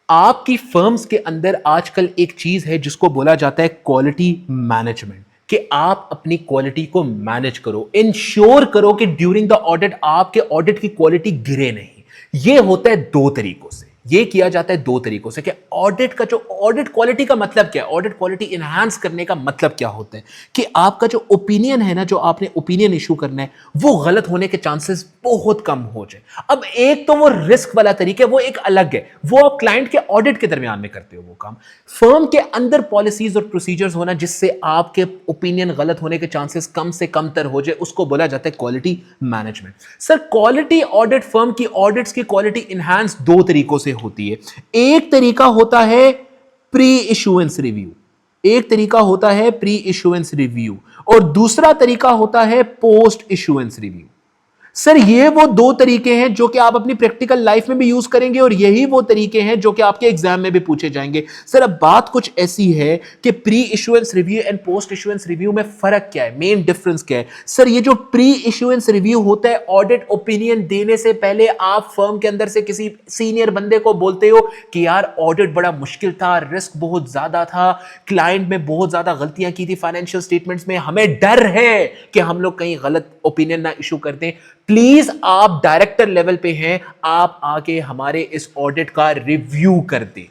आपकी फर्म्स के अंदर आजकल एक चीज है जिसको बोला जाता है क्वालिटी मैनेजमेंट, कि आप अपनी क्वालिटी को मैनेज करो, इंश्योर करो कि ड्यूरिंग द ऑडिट आपके ऑडिट की क्वालिटी गिरे नहीं। ये होता है 2 तरीकों से, ये किया जाता है 2 तरीकों से कि ऑडिट का जो ऑडिट क्वालिटी का मतलब क्या है, ऑडिट क्वालिटी इनहांस करने का मतलब क्या होता है कि आपका जो ओपिनियन है ना, जो आपने ओपिनियन इशू करना है, वो गलत होने के चांसेस बहुत कम हो जाए। अब एक तो वो रिस्क वाला तरीका है, वो एक अलग है, वो आप क्लाइंट के ऑडिट के दरमियान में करते हो वो काम। फर्म के अंदर पॉलिसीज और प्रोसीजर्स होना जिससे आपके ओपिनियन गलत होने के चांसेस कम से कम तर हो जाए, उसको बोला जाता है quality management. Sir quality audit, firm की ऑडिट्स की क्वालिटी इनहांस 2 तरीकों से होती है। एक तरीका होता है प्री इशुएंस रिव्यू, और दूसरा तरीका होता है पोस्ट इशुएंस रिव्यू। सर ये वो 2 तरीके हैं जो कि आप अपनी प्रैक्टिकल लाइफ में भी यूज करेंगे, और यही वो तरीके हैं जो कि आपके एग्जाम में भी पूछे जाएंगे। सर अब बात कुछ ऐसी है कि pre issuance review and post issuance review में फर्क क्या है, मेन डिफरेंस क्या है? सर ये जो प्री इशुएंस रिव्यू होता है, ऑडिट ओपिनियन देने से पहले आप फर्म के अंदर से किसी सीनियर बंदे को बोलते हो कि यार ऑडिट बड़ा मुश्किल था, रिस्क बहुत ज्यादा था, क्लाइंट में बहुत ज्यादा गलतियां की थी फाइनेंशियल स्टेटमेंट्स में, हमें डर है कि हम लोग कहीं गलत ओपिनियन ना इशू कर दें। प्लीज आप डायरेक्टर लेवल पे हैं, आप आके हमारे इस ऑडिट का रिव्यू कर दें।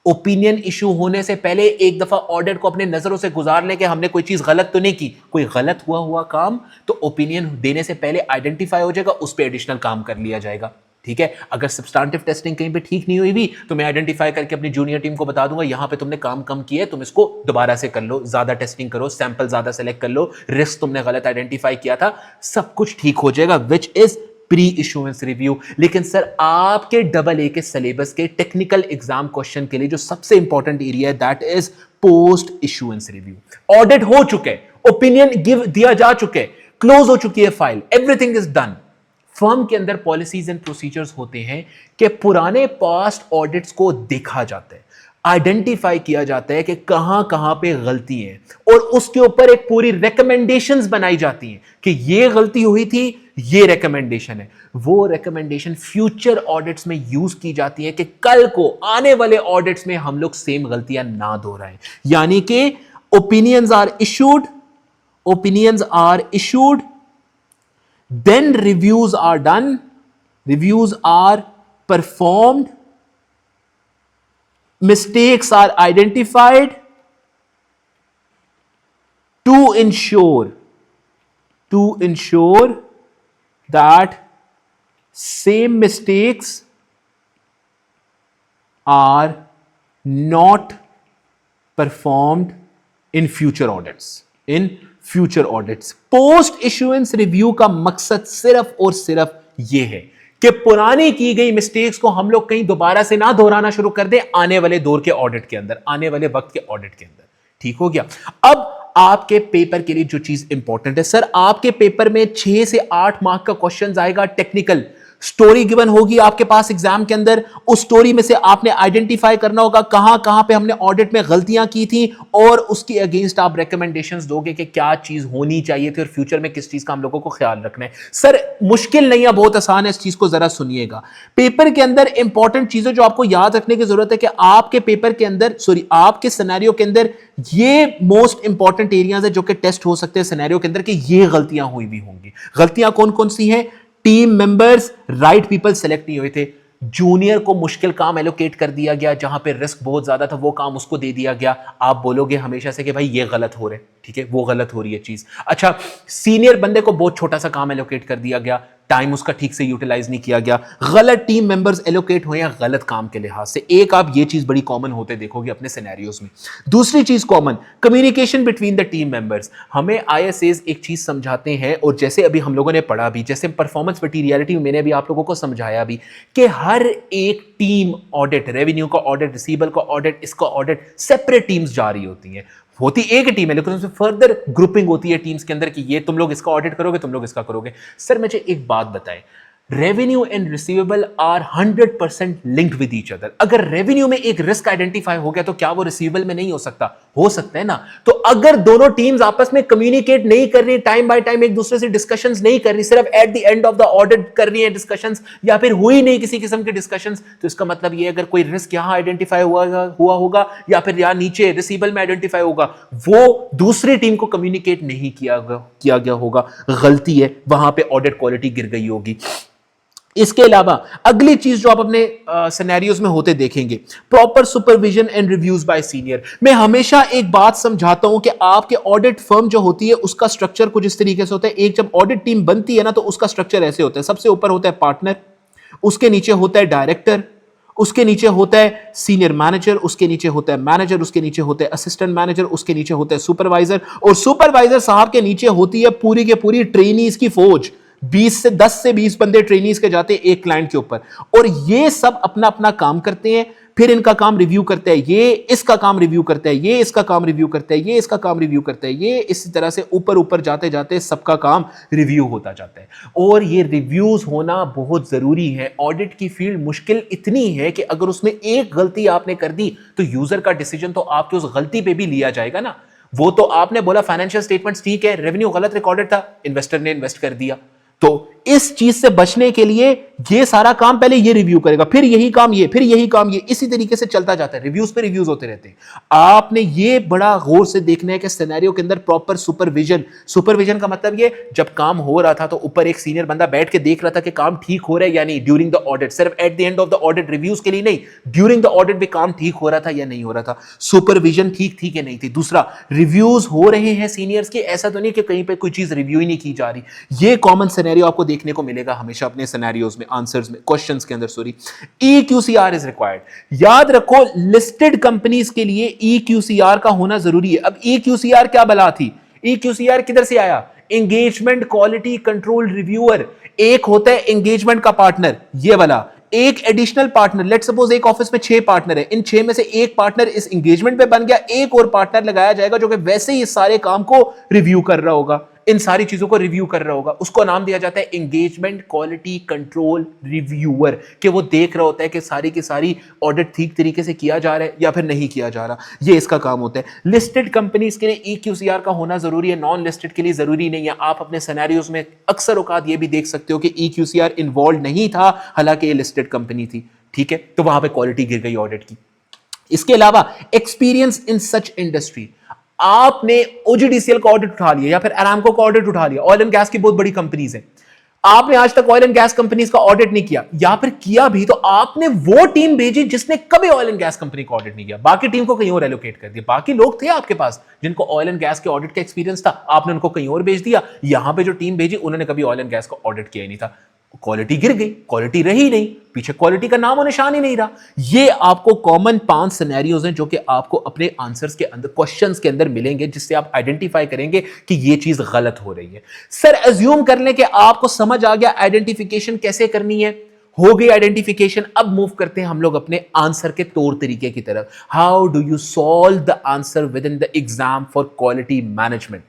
ओपिनियन इशू होने से पहले एक दफा ऑडिट को अपने नजरों से गुजार लें कि हमने कोई चीज गलत तो नहीं की, कोई गलत हुआ काम तो ओपिनियन देने से पहले आइडेंटिफाई हो जाएगा, उस पर एडिशनल काम कर लिया जाएगा। ठीक है, अगर सब्सटेंटिव टेस्टिंग कहीं पे ठीक नहीं हुई भी तो मैं आइडेंटिफाई करके अपनी जूनियर टीम को बता दूंगा, यहां पे तुमने काम कम किया है, तुम इसको दोबारा से कर लो, ज्यादा टेस्टिंग करो, सैंपल ज्यादा सेलेक्ट कर लो, रिस्क तुमने गलत आइडेंटिफाई किया था, सब कुछ ठीक हो जाएगा, which is pre issuance review. लेकिन सर आपके AA के सिलेबस के टेक्निकल एग्जाम क्वेश्चन के लिए जो सबसे इंपॉर्टेंट एरिया है that is post issuance review. Audit हो चुके, ओपिनियन गिव दिया जा चुके, क्लोज हो चुकी है file, everything is done. Firm के अंदर पॉलिसीज एंड प्रोसीजर्स होते हैं कि पुराने पास्ट ऑडिट्स को देखा जाता है, आइडेंटिफाई किया जाता है कि कहां कहां पे गलती है, और उसके ऊपर एक पूरी रिकमेंडेशंस बनाई जाती हैं कि ये गलती हुई थी, ये रिकमेंडेशन है। वो रिकमेंडेशन फ्यूचर ऑडिट्स में यूज की जाती है कि कल को आने वाले ऑडिट्स में हम लोग सेम गलतियां ना दोहराएं। यानी कि opinions are issued, then reviews are done, reviews are performed, mistakes are identified to ensure that same mistakes are not performed in future audits. Post issuance review का मकसद सिर्फ और सिर्फ यह है कि पुरानी की गई मिस्टेक्स को हम लोग कहीं दोबारा से ना दोहराना शुरू कर दें आने वाले दौर के ऑडिट के अंदर, आने वाले वक्त के ऑडिट के अंदर। ठीक हो गया। अब आपके पेपर के लिए जो चीज इंपॉर्टेंट है, सर आपके पेपर में 6 से 8 मार्क का क्वेश्चन आएगा टेक्निकल, स्टोरी गिवन होगी आपके पास एग्जाम के अंदर, उस स्टोरी में से आपने आइडेंटिफाई करना होगा कहां कहां पे हमने ऑडिट में गलतियां की थी, और उसके अगेंस्ट आप रिकमेंडेशंस दोगे कि क्या चीज होनी चाहिए थी और फ्यूचर में किस चीज का हम लोगों को ख्याल रखना है। सर मुश्किल नहीं है, बहुत आसान है, इस चीज को जरा सुनिएगा। पेपर के अंदर इंपॉर्टेंट चीजें जो आपको याद रखने की जरूरत है कि आपके पेपर के अंदर, आपके सिनेरियो के अंदर ये मोस्ट इंपॉर्टेंट एरियाज है जो कि टेस्ट हो सकते हैं सिनेरियो के अंदर कि ये गलतियां हुई भी होंगी। गलतियां कौन कौन सी हैं? Team members right people select नहीं हुए थे, जूनियर को मुश्किल काम एलोकेट कर दिया गया, जहां पे रिस्क बहुत ज्यादा था वो काम उसको दे दिया गया। आप बोलोगे हमेशा से कि भाई ये गलत हो रहा है, ठीक है, वो गलत हो रही है चीज। अच्छा, सीनियर बंदे को बहुत छोटा सा काम एलोकेट कर दिया गया, टाइम उसका ठीक से यूटिलाइज नहीं किया गया, गलत टीम मेंबर्स एलोकेट हुए हैं गलत काम के लिहाज से। एक आप ये चीज बड़ी कॉमन होते देखोगे अपने सिनेरियोज में। दूसरी चीज common, communication between the team members. हमें आईएसएस एक चीज समझाते हैं, और जैसे अभी हम लोगों ने पढ़ा भी, जैसे परफॉर्मेंस मटीरियलिटी मैंने अभी आप लोगों को समझाया भी, कि हर एक टीम ऑडिट, रेवेन्यू का ऑडिट, रिसीवेबल का ऑडिट, इसका ऑडिट, सेपरेट टीम्स जारी होती हैं। होती एक टीम है लेकिन उसमें फर्दर ग्रुपिंग होती है टीम्स के अंदर कि ये तुम लोग इसका ऑडिट करोगे, तुम लोग इसका करोगे। सर मुझे एक बात बताएं, revenue and receivable are 100% linked with each other. अगर रेवेन्यू में एक रिस्क आइडेंटिफाई हो गया तो क्या वो रिसीवेबल में नहीं हो सकता? हो सकता है ना। तो अगर दोनों टीम्स आपस में कम्युनिकेट नहीं कर रही, टाइम बाय टाइम एक दूसरे से डिस्कशंस नहीं कर रही, सिर्फ at the end of the audit कर रही है डिस्कशंस, या फिर हुई नहीं किसी किस्म की डिस्कशंस, तो इसका मतलब ये अगर कोई रिस्क यहां आइडेंटिफाई हुआ होगा या फिर यहां नीचे रिसीवेबल में आइडेंटिफाई होगा, वो दूसरी टीम को कम्युनिकेट नहीं किया गया होगा, गलती है, वहां पे ऑडिट क्वालिटी गिर गई होगी। इसके अलावा अगली चीज जो आप अपने सिनेरियोज में होते देखेंगे, proper supervision and reviews bye senior. मैं हमेशा एक बात समझाता हूं कि आपके ऑडिट फर्म जो होती है उसका स्ट्रक्चर कुछ इस तरीके से होता है। एक जब ऑडिट टीम बनती है ना तो उसका स्ट्रक्चर ऐसे होता है, सबसे ऊपर होता है पार्टनर, उसके नीचे होता है डायरेक्टर, उसके नीचे होता है सीनियर मैनेजर, उसके नीचे होता है मैनेजर, उसके नीचे होता है असिस्टेंट मैनेजर, उसके नीचे होता है सुपरवाइजर, और सुपरवाइजर साहब के नीचे होती है पूरी के पूरी ट्रेनीज की फौज। 10 से 20 बंदे ट्रेनीज के जाते हैं एक क्लाइंट के ऊपर, और ये सब अपना अपना काम करते हैं। फिर इनका काम रिव्यू करता है, ये इसका काम रिव्यू करता है, ये इसका काम रिव्यू करता है, ये इसका काम रिव्यू करता है, ये इसी तरह से ऊपर ऊपर जाते जाते सबका काम रिव्यू होता जाता है। और ये रिव्यूज होना बहुत जरूरी है। ऑडिट की फील्ड मुश्किल इतनी है कि अगर उसमें एक गलती आपने कर दी तो यूजर का डिसीजन तो आपके उस गलती पे भी लिया जाएगा ना। वो तो आपने बोला फाइनेंशियल स्टेटमेंट्स ठीक है, रेवेन्यू गलत रिकॉर्डेड था, इन्वेस्टर ने इन्वेस्ट कर दिया, तो इस चीज से बचने के लिए ये सारा काम पहले ये रिव्यू करेगा, फिर यही काम ये, फिर यही काम ये, इसी तरीके से चलता जाता है, रिव्यूज पे रिव्यूज होते रहते हैं। आपने ये बड़ा गौर से देखना है कि सिनेरियो के अंदर प्रॉपर सुपरविजन का मतलब ये, जब काम हो रहा था तो ऊपर एक सीनियर बंदा बैठ के देख रहा था कि काम ठीक हो रहा है या नहीं ड्यूरिंग द ऑडिट, सिर्फ at the end of the audit reviews के लिए नहीं, ड्यूरिंग द ऑडिट भी काम ठीक हो रहा था या नहीं हो रहा था, सुपरविजन ठीक थी कि नहीं थी। दूसरा, रिव्यूज हो रहे हैं सीनियर्स के, ऐसा तो नहीं कि कहीं पे कोई चीज रिव्यू ही नहीं की जा रही। ये कॉमन सिनेरियो आपको देखने को मिलेगा हमेशा अपने सिनेरियोज में, आंसर्स में, क्वेश्चंस के अंदर। Sorry, EQCR is required. याद रखो लिस्टेड कंपनीज के लिए EQCR का होना जरूरी है। अब EQCR क्या बला थी? EQCR किधर से आया? Engagement quality control reviewer. एक होता है एंगेजमेंट का पार्टनर, ये वाला, एक एडिशनल पार्टनर। लेट्स सपोज एक ऑफिस में 6 पार्टनर है, इन 6 में से एक पार्टनर इस एंगेजमेंट पे बन गया, एक और पार्टनर लगाया जाएगा जो कि वैसे ही इस सारे काम को रिव्यू कर रहा होगा। इन सारी चीजों को रिव्यू कर रहा होगा, उसको नाम दिया जाता है एंगेजमेंट क्वालिटी कंट्रोल रिव्यूअर, कि वो देख रहा होता है कि सारी की सारी ऑडिट ठीक तरीके से किया जा रहा है या फिर नहीं किया जा रहा, ये इसका काम होता है। लिस्टेड कंपनीज के लिए EQCR का होना जरूरी है, नॉन लिस्टेड के लिए जरूरी नहीं है। आप अपने सिनेरियोज में अक्सर औकात ये भी देख सकते हो कि EQCR इन्वॉल्व नहीं था, हालांकि ये लिस्टेड कंपनी थी, ठीक है, तो वहां पे क्वालिटी गिर गई ऑडिट की। इसके अलावा एक्सपीरियंस इन सच इंडस्ट्री, आपने OGDCL का ऑडिट उठा लिया या फिर अरामको का ऑडिट उठा लिया, ऑयल एंड गैस की बहुत बड़ी कंपनीज है, आपने आज तक ऑयल एंड गैस कंपनीज का ऑडिट नहीं किया, या फिर किया भी तो आपने वो टीम भेजी जिसने कभी ऑयल एंड गैस कंपनी का ऑडिट नहीं किया, बाकी टीम को कहीं और एलोकेट कर दिया। बाकी लोग थे आपके पास जिनको ऑयल एंड गैस के ऑडिट का एक्सपीरियंस था, आपने उनको कहीं और भेज दिया। यहां पे जो टीम भेजी उन्होंने कभी ऑयल एंड गैस का ऑडिट किया ही नहीं था, क्वालिटी गिर गई, क्वालिटी रही नहीं, पीछे क्वालिटी का नाम और निशान ही नहीं रहा। ये आपको कॉमन 5 सिनेरियोज हैं जो कि आपको अपने आंसर्स के अंदर, क्वेश्चंस के अंदर मिलेंगे, जिससे आप आइडेंटिफाई करेंगे कि ये चीज गलत हो रही है। सर एज्यूम कर लें कि आपको समझ आ गया आइडेंटिफिकेशन कैसे करनी है, हो गई आइडेंटिफिकेशन। अब मूव करते हैं हम लोग अपने आंसर के तौर तरीके की तरफ। How do you solve the answer with in the exam for quality management.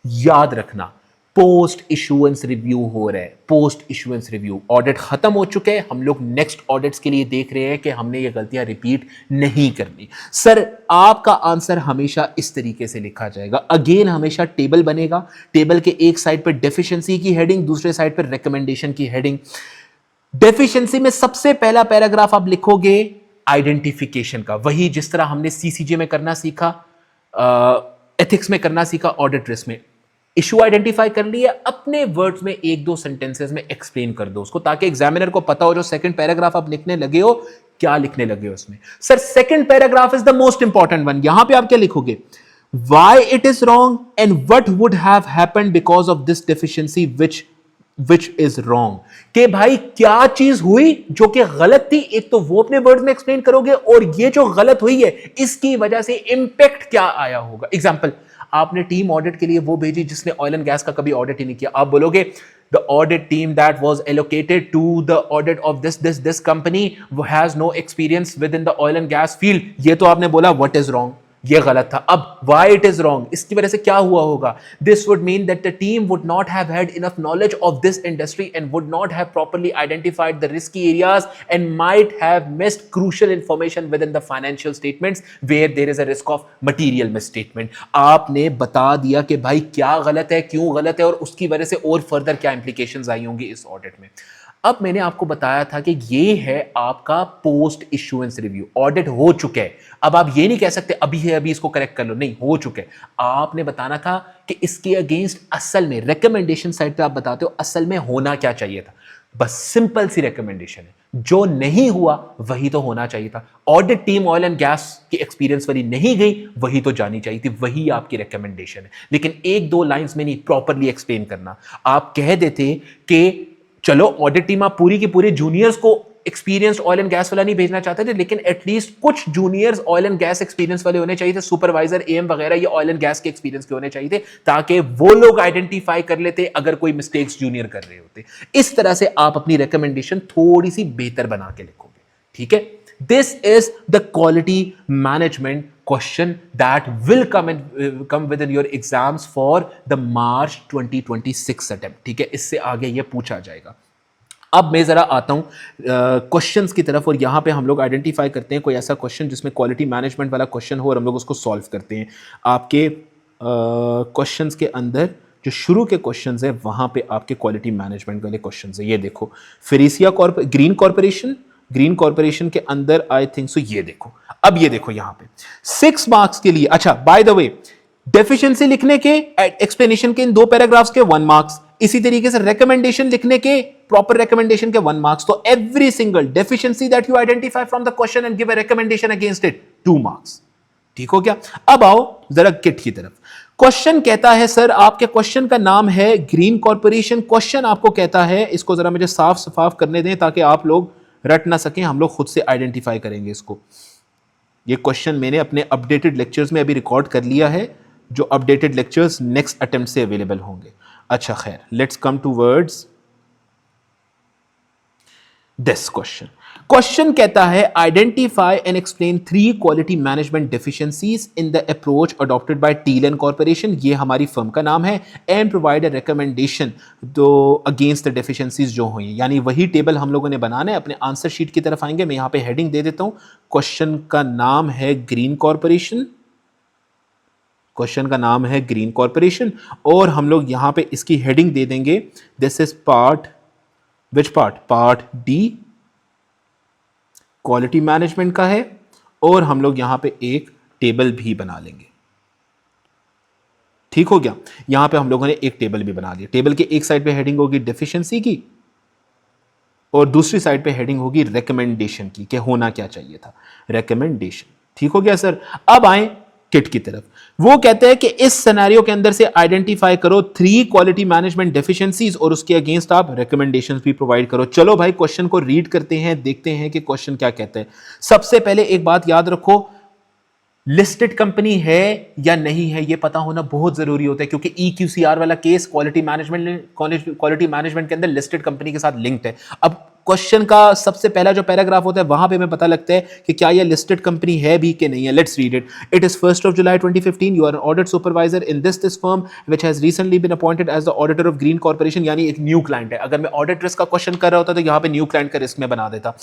याद रखना, पोस्ट इशुएंस रिव्यू हो रहा है, पोस्ट इशुएंस रिव्यू, ऑडिट खत्म हो चुके हैं, हम लोग नेक्स्ट ऑडिट्स के लिए देख रहे हैं कि हमने ये गलतियां रिपीट नहीं करनी। सर आपका आंसर हमेशा इस तरीके से लिखा जाएगा, अगेन हमेशा टेबल बनेगा, टेबल के एक साइड पर डेफिशिएंसी की हेडिंग, दूसरे साइड पर रिकमेंडेशन की हेडिंग। डेफिशिएंसी में सबसे पहला पैराग्राफ आप लिखोगे आइडेंटिफिकेशन का, वही जिस तरह हमने CCJ में करना सीखा, एथिक्स में करना सीखा, ऑडिट रिस्क में। इशू आइडेंटिफाई कर लिया, अपने वर्ड्स में 1-2 सेंटेंसेस में एक्सप्लेन कर दो उसको, ताकि एग्जामिनर को पता हो जो सेकंड पैराग्राफ आप लिखने लगे हो क्या लिखने लगे हो उसमें। Sir second paragraph is the most important one. यहां पे आप क्या लिखोगे, why it is wrong and what would have happened because of this deficiency which is wrong, कि भाई क्या चीज हुई जो कि गलत थी, एक तो वो अपने वर्ड में एक्सप्लेन करोगे, और ये जो गलत हुई है इसकी वजह से इंपैक्ट क्या आया होगा। एग्जांपल, आपने टीम ऑडिट के लिए वो भेजी जिसने ऑयल एंड गैस का कभी ऑडिट ही नहीं किया, आप बोलोगे the audit team that was allocated to the audit of this company वो has no experience within the oil and gas field. ये तो आपने बोला व्हाट इज रॉन्ग, ये गलत था। अब व्हाई इट इज रॉन्ग, इसकी वजह से क्या हुआ होगा, this would mean that the team would not have had enough knowledge of this industry and would not have properly identified the risky areas and might have missed crucial information within the financial statements where there is a risk of material misstatement. आपने बता दिया कि भाई क्या गलत है, क्यों गलत है, और उसकी वजह से और फर्दर क्या इंप्लीकेशंस आई होंगी इस ऑडिट में। अब मैंने आपको बताया था कि ये है आपका पोस्ट इशुएंस रिव्यू, ऑडिट हो चुके हैं। अब आप ये नहीं कह सकते अभी है अभी इसको करेक्ट कर लो, नहीं, हो चुके हैं। आपने बताना था कि इसके अगेंस्ट असल में रिकमेंडेशन साइड पे आप बताते हो असल में होना क्या चाहिए था। बस सिंपल सी रिकमेंडेशन है, जो नहीं हुआ वही तो होना चाहिए था। Audit team oil and gas की एक्सपीरियंस वाली नहीं गई, वही तो जानी चाहिए थी, वही आपकी रिकमेंडेशन है। लेकिन 1-2 लाइंस में नहीं, प्रॉपरली एक्सप्लेन करना। आप कह देते कि चलो ऑडिट टीम आप पूरी की पूरी जूनियर्स को एक्सपीरियंस्ड ऑयल एंड गैस वाला नहीं भेजना चाहते थे, लेकिन एटलीस्ट कुछ juniors oil and gas experience वाले होने चाहिए थे, सुपरवाइजर AM वगैरह ये ऑयल एंड गैस के एक्सपीरियंस के होने चाहिए थे, ताकि वो लोग आइडेंटिफाई कर लेते अगर कोई मिस्टेक्स जूनियर कर रहे होते। इस तरह से आप अपनी रिकमेंडेशन थोड़ी सी बेहतर बना के लिखोगे, ठीक है। This is the quality management question that will come within your exams for the March 2026 attempt, ठीक है। इससे आगे ये पूछा जाएगा। अब मैं जरा आता हूं क्वेश्चंस की तरफ, और यहां पे हम लोग आइडेंटिफाई करते हैं कोई ऐसा क्वेश्चन जिसमें क्वालिटी मैनेजमेंट वाला क्वेश्चन हो और हम लोग उसको सॉल्व करते हैं। आपके क्वेश्चंस के अंदर जो शुरू के क्वेश्चंस है वहां पे आपके क्वालिटी मैनेजमेंट वाले क्वेश्चंस है। ये देखो, फिरेसिया ग्रीन कॉर्पोरेशन के अंदर आई थिंक सो, ये देखो। अब ये देखो यहां पे 6 मार्क्स के लिए, अच्छा बाय द वे डेफिशिएंसी लिखने के एक्सप्लेनेशन के इन 2 पैराग्राफ्स के 1 मार्क्स, इसी तरीके से रिकमेंडेशन लिखने के प्रॉपर रिकमेंडेशन के 1 मार्क्स। तो every single deficiency that you identify from the question and give a recommendation against it 2 marks, ठीक हो गया। अब आओ जरा किट की तरफ। क्वेश्चन कहता है, सर आपके क्वेश्चन का नाम है ग्रीन कॉर्पोरेशन। क्वेश्चन आपको कहता है, इसको जरा मुझे साफ सफाफ करने दें ताकि आप लोग रट ना सकें, हम लोग खुद से आइडेंटिफाई करेंगे इसको। ये क्वेश्चन मैंने अपने अपडेटेड लेक्चर्स में अभी रिकॉर्ड कर लिया है, जो अपडेटेड लेक्चर्स नेक्स्ट अटेम्प्ट से अवेलेबल होंगे। अच्छा खैर, let's come to words. This question कहता है identify and explain 3 quality management deficiencies in the approach adopted by Teelan corporation, ये हमारी फर्म का नाम है, एंड प्रोवाइड अ रिकमेंडेशन दो अगेंस्ट द डिफिशिएंसीज जो हुई, यानी वही टेबल हम लोगों ने बनाना है। अपने आंसर शीट की तरफ आएंगे, मैं यहां पे हेडिंग दे देता हूं, क्वेश्चन का नाम है ग्रीन कॉर्पोरेशन, क्वेश्चन का नाम है ग्रीन कॉर्पोरेशन, और हम लोग यहां पे इसकी हेडिंग दे देंगे this is part, which part, part D, quality management का है, और हम लोग यहां पे एक टेबल भी बना लेंगे। ठीक हो गया, यहां पे हम लोगों ने एक टेबल भी बना लिया। टेबल के एक साइड पे हेडिंग होगी डेफिशिएंसी की, और दूसरी साइड पे हेडिंग होगी रिकमेंडेशन की, कि होना क्या चाहिए था, रिकमेंडेशन। ठीक हो गया सर। अब आए किट की तरफ। वो कहते हैं कि इस सिनेरियो के अंदर से आइडेंटिफाई करो 3 क्वालिटी मैनेजमेंट डेफिशिएंसीज और उसके अगेंस्ट आप रिकमेंडेशंस भी प्रोवाइड करो। चलो भाई क्वेश्चन को रीड करते हैं, देखते हैं कि क्वेश्चन क्या कहता है। सबसे पहले एक बात याद रखो, लिस्टेड कंपनी है या नहीं है, यह पता होना बहुत जरूरी होता है, क्योंकि EQCR वाला केस क्वालिटी मैनेजमेंट के अंदर लिस्टेड कंपनी के साथ लिंक्ड है। अब क्वेश्चन का सबसे पहला जो पैराग्राफ होता है वहां पे हमें पता लगता है कि क्या यह लिस्टेड कंपनी है भी कि नहीं है। Let's read it. It is 1st of July 2015, you are an audit supervisor in this firm which has recently been appointed as the auditor of Green Corporation, यानी एक न्यू क्लाइंट है। अगर मैं ऑडिट रिस्क का क्वेश्चन कर रहा होता तो यहां पे न्यू क्लाइंट का रिस्क में बना देता।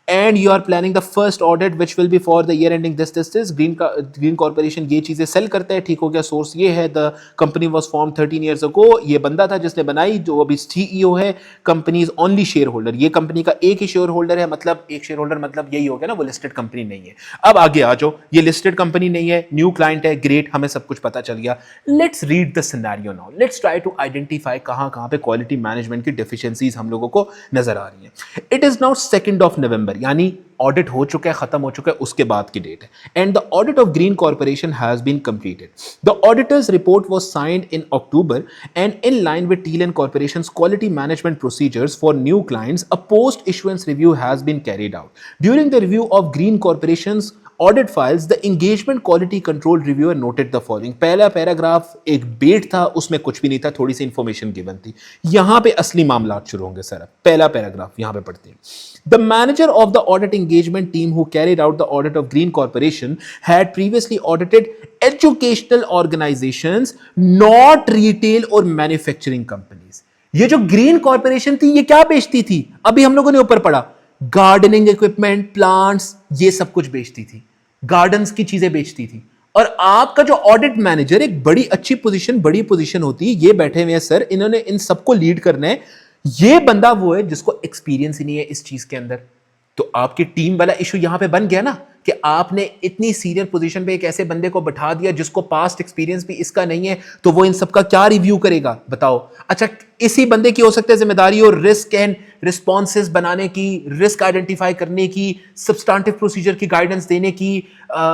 And you are planning the first audit which will be for the year ending this Green Corporation ये चीजें सेल करता है। ठीक हो गया, सोर्स ये है, the company was form 13 years ago, ये बंदा था जिसने बनाई, जो अभी CEO है। Company is only share holder, ये कंपनी का एक ही शेयर होल्डर है, मतलब एक शेयर होल्डर मतलब यही हो गया ना, वो लिस्टेड कंपनी नहीं है। अब आगे आ जाओ, ये लिस्टेड कंपनी नहीं है, न्यू क्लाइंट है, ग्रेट, हमें सब कुछ पता चल गया। Let's read the scenario now, let's try to identify कहां कहां पे क्वालिटी मैनेजमेंट की डेफिशिएंसीज हम लोगों को नजर आ रही हैं। It is now 2nd of November, यानी ऑडिट हो चुका है, खत्म हो चुका है, उसके बाद की डेट है। And the audit of Green Corporation has been completed. The auditor's report was signed in October, and in line with TLN Corporation's quality management procedures for new clients, a post-issuance review has been carried out. During the review of Green Corporation's audit files, the engagement quality control reviewer noted the following. पहला पैराग्राफ एक बेट था, उसमें कुछ भी नहीं था, थोड़ी सी इंफॉर्मेशन गिवन थी। यहां पे असली मामला शुरू होंगे सर। पहला पैराग्राफ यहां पे पढ़ते हैं। The manager of the audit engagement team who carried out the audit of Green Corporation had previously audited educational organizations, not retail or manufacturing companies. ये जो ग्रीन कॉर्पोरेशन थी ये क्या बेचती थी, अभी हम लोगों ने ऊपर पढ़ा, गार्डनिंग इक्विपमेंट, प्लांट्स, ये सब कुछ बेचती थी, गार्डन्स की चीजें बेचती थी। और आपका जो ऑडिट मैनेजर, एक बड़ी अच्छी पोजीशन, बड़ी पोजीशन होती है, ये बैठे हुए हैं सर, इन्होंने इन सबको लीड करना है। ये बंदा वो है जिसको एक्सपीरियंस ही नहीं है इस चीज के अंदर। तो आपकी टीम वाला इशू यहां पे बन गया ना, कि आपने इतनी सीनियर पोजीशन पे एक ऐसे बंदे को बैठा दिया जिसको पास्ट एक्सपीरियंस भी इसका नहीं है, तो वो इन सबका क्या रिव्यू करेगा बताओ। अच्छा, इसी बंदे की हो सकता है जिम्मेदारी और रिस्क एंड रिस्पॉन्सेस बनाने की, रिस्क आइडेंटिफाई करने की, सब्सटेंटिव प्रोसीजर की गाइडेंस देने की,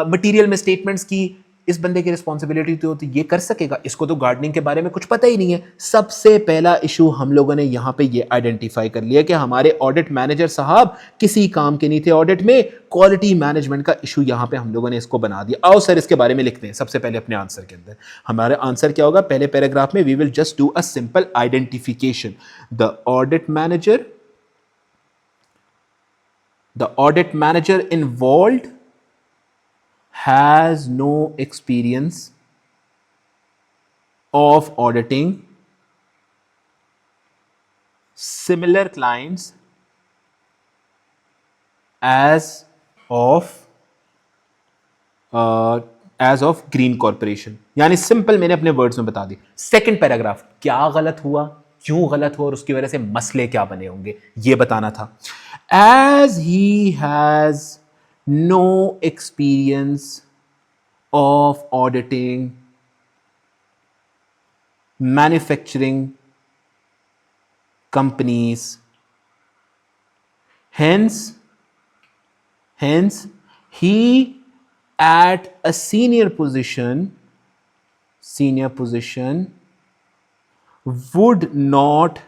मटेरियल में स्टेटमेंट्स की, इस बंदे की रिस्पॉन्सिबिलिटी तो होती, ये कर सकेगा? इसको तो गार्डनिंग के बारे में कुछ पता ही नहीं है। सबसे पहला इशू हम लोगों ने यहां पे ये आइडेंटिफाई कर लिया कि हमारे ऑडिट मैनेजर साहब किसी काम के नहीं थे ऑडिट में। क्वालिटी मैनेजमेंट का इशू यहां पे हम लोगों ने इसको बना दिया। आओ सर इसके बारे में लिखते हैं सबसे पहले अपने आंसर के अंदर। हमारा आंसर क्या होगा? पहले पैराग्राफ में we will just do a simple identification. The audit manager involved has no experience of auditing similar clients as of Green Corporation. यानी सिंपल मैंने अपने वर्ड्स में बता दी। सेकंड पैराग्राफ, क्या गलत हुआ, क्यों गलत हुआ और उसकी वजह से मसले क्या बने होंगे, ये बताना था। As he has no experience of auditing manufacturing companies, hence he at a senior position would not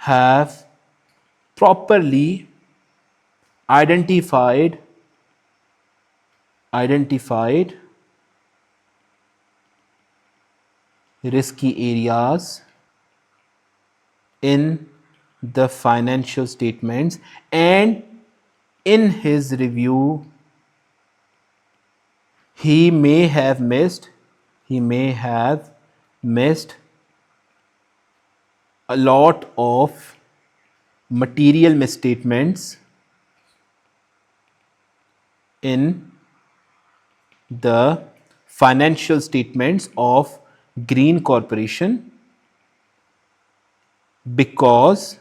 have properly identified risky areas in the financial statements, and in his review he may have missed a lot of material misstatements in the financial statements of Green Corporation because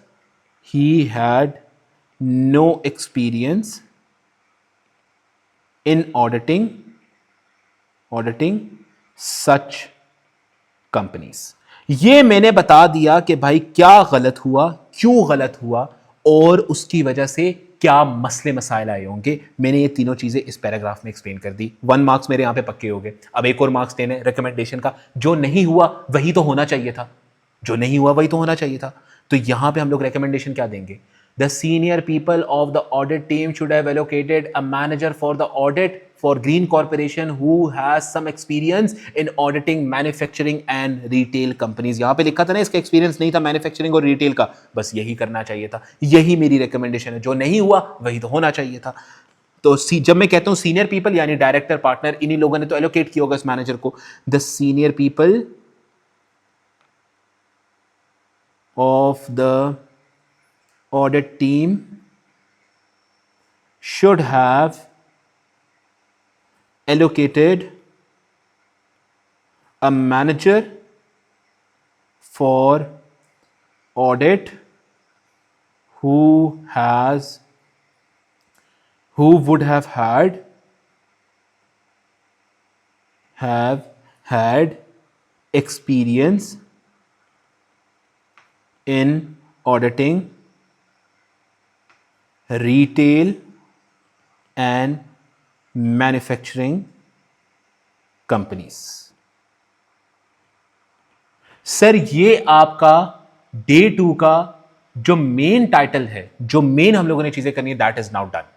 he had no experience in auditing such companies. ये मैंने बता दिया कि भाई क्या गलत हुआ, क्यों गलत हुआ और उसकी वजह से क्या मसले मसाइल आए होंगे। मैंने ये तीनों चीजें इस पैराग्राफ में एक्सप्लेन कर दी। 1 मार्क्स मेरे यहां पे पक्के हो गए। अब एक और मार्क्स देने रिकमेंडेशन का। जो नहीं हुआ वही तो होना चाहिए था, जो नहीं हुआ वही तो होना चाहिए था। तो यहां पे हम लोग रिकमेंडेशन क्या देंगे? The senior people of the audit team should have allocated a manager for the audit for Green Corporation who has some experience in auditing manufacturing and retail companies। यहां पे लिखा था ना इसका एक्सपीरियंस नहीं था मैन्युफैक्चरिंग और रिटेल का, बस यही करना चाहिए था। यही मेरी रिकमेंडेशन है। जो नहीं हुआ वही तो होना चाहिए था। तो जब मैं कहता हूं सीनियर पीपल यानी डायरेक्टर, पार्टनर, इन्हीं लोगों ने तो एलोकेट किया होगा इस मैनेजर को। The senior people of the audit team should have allocated a manager for audit who would have had experience in auditing retail and manufacturing companies। Sir ये आपका डे 2 का जो मेन टाइटल है, जो मेन हम लोगों ने चीजें करनी है, दैट इज नाउ डन।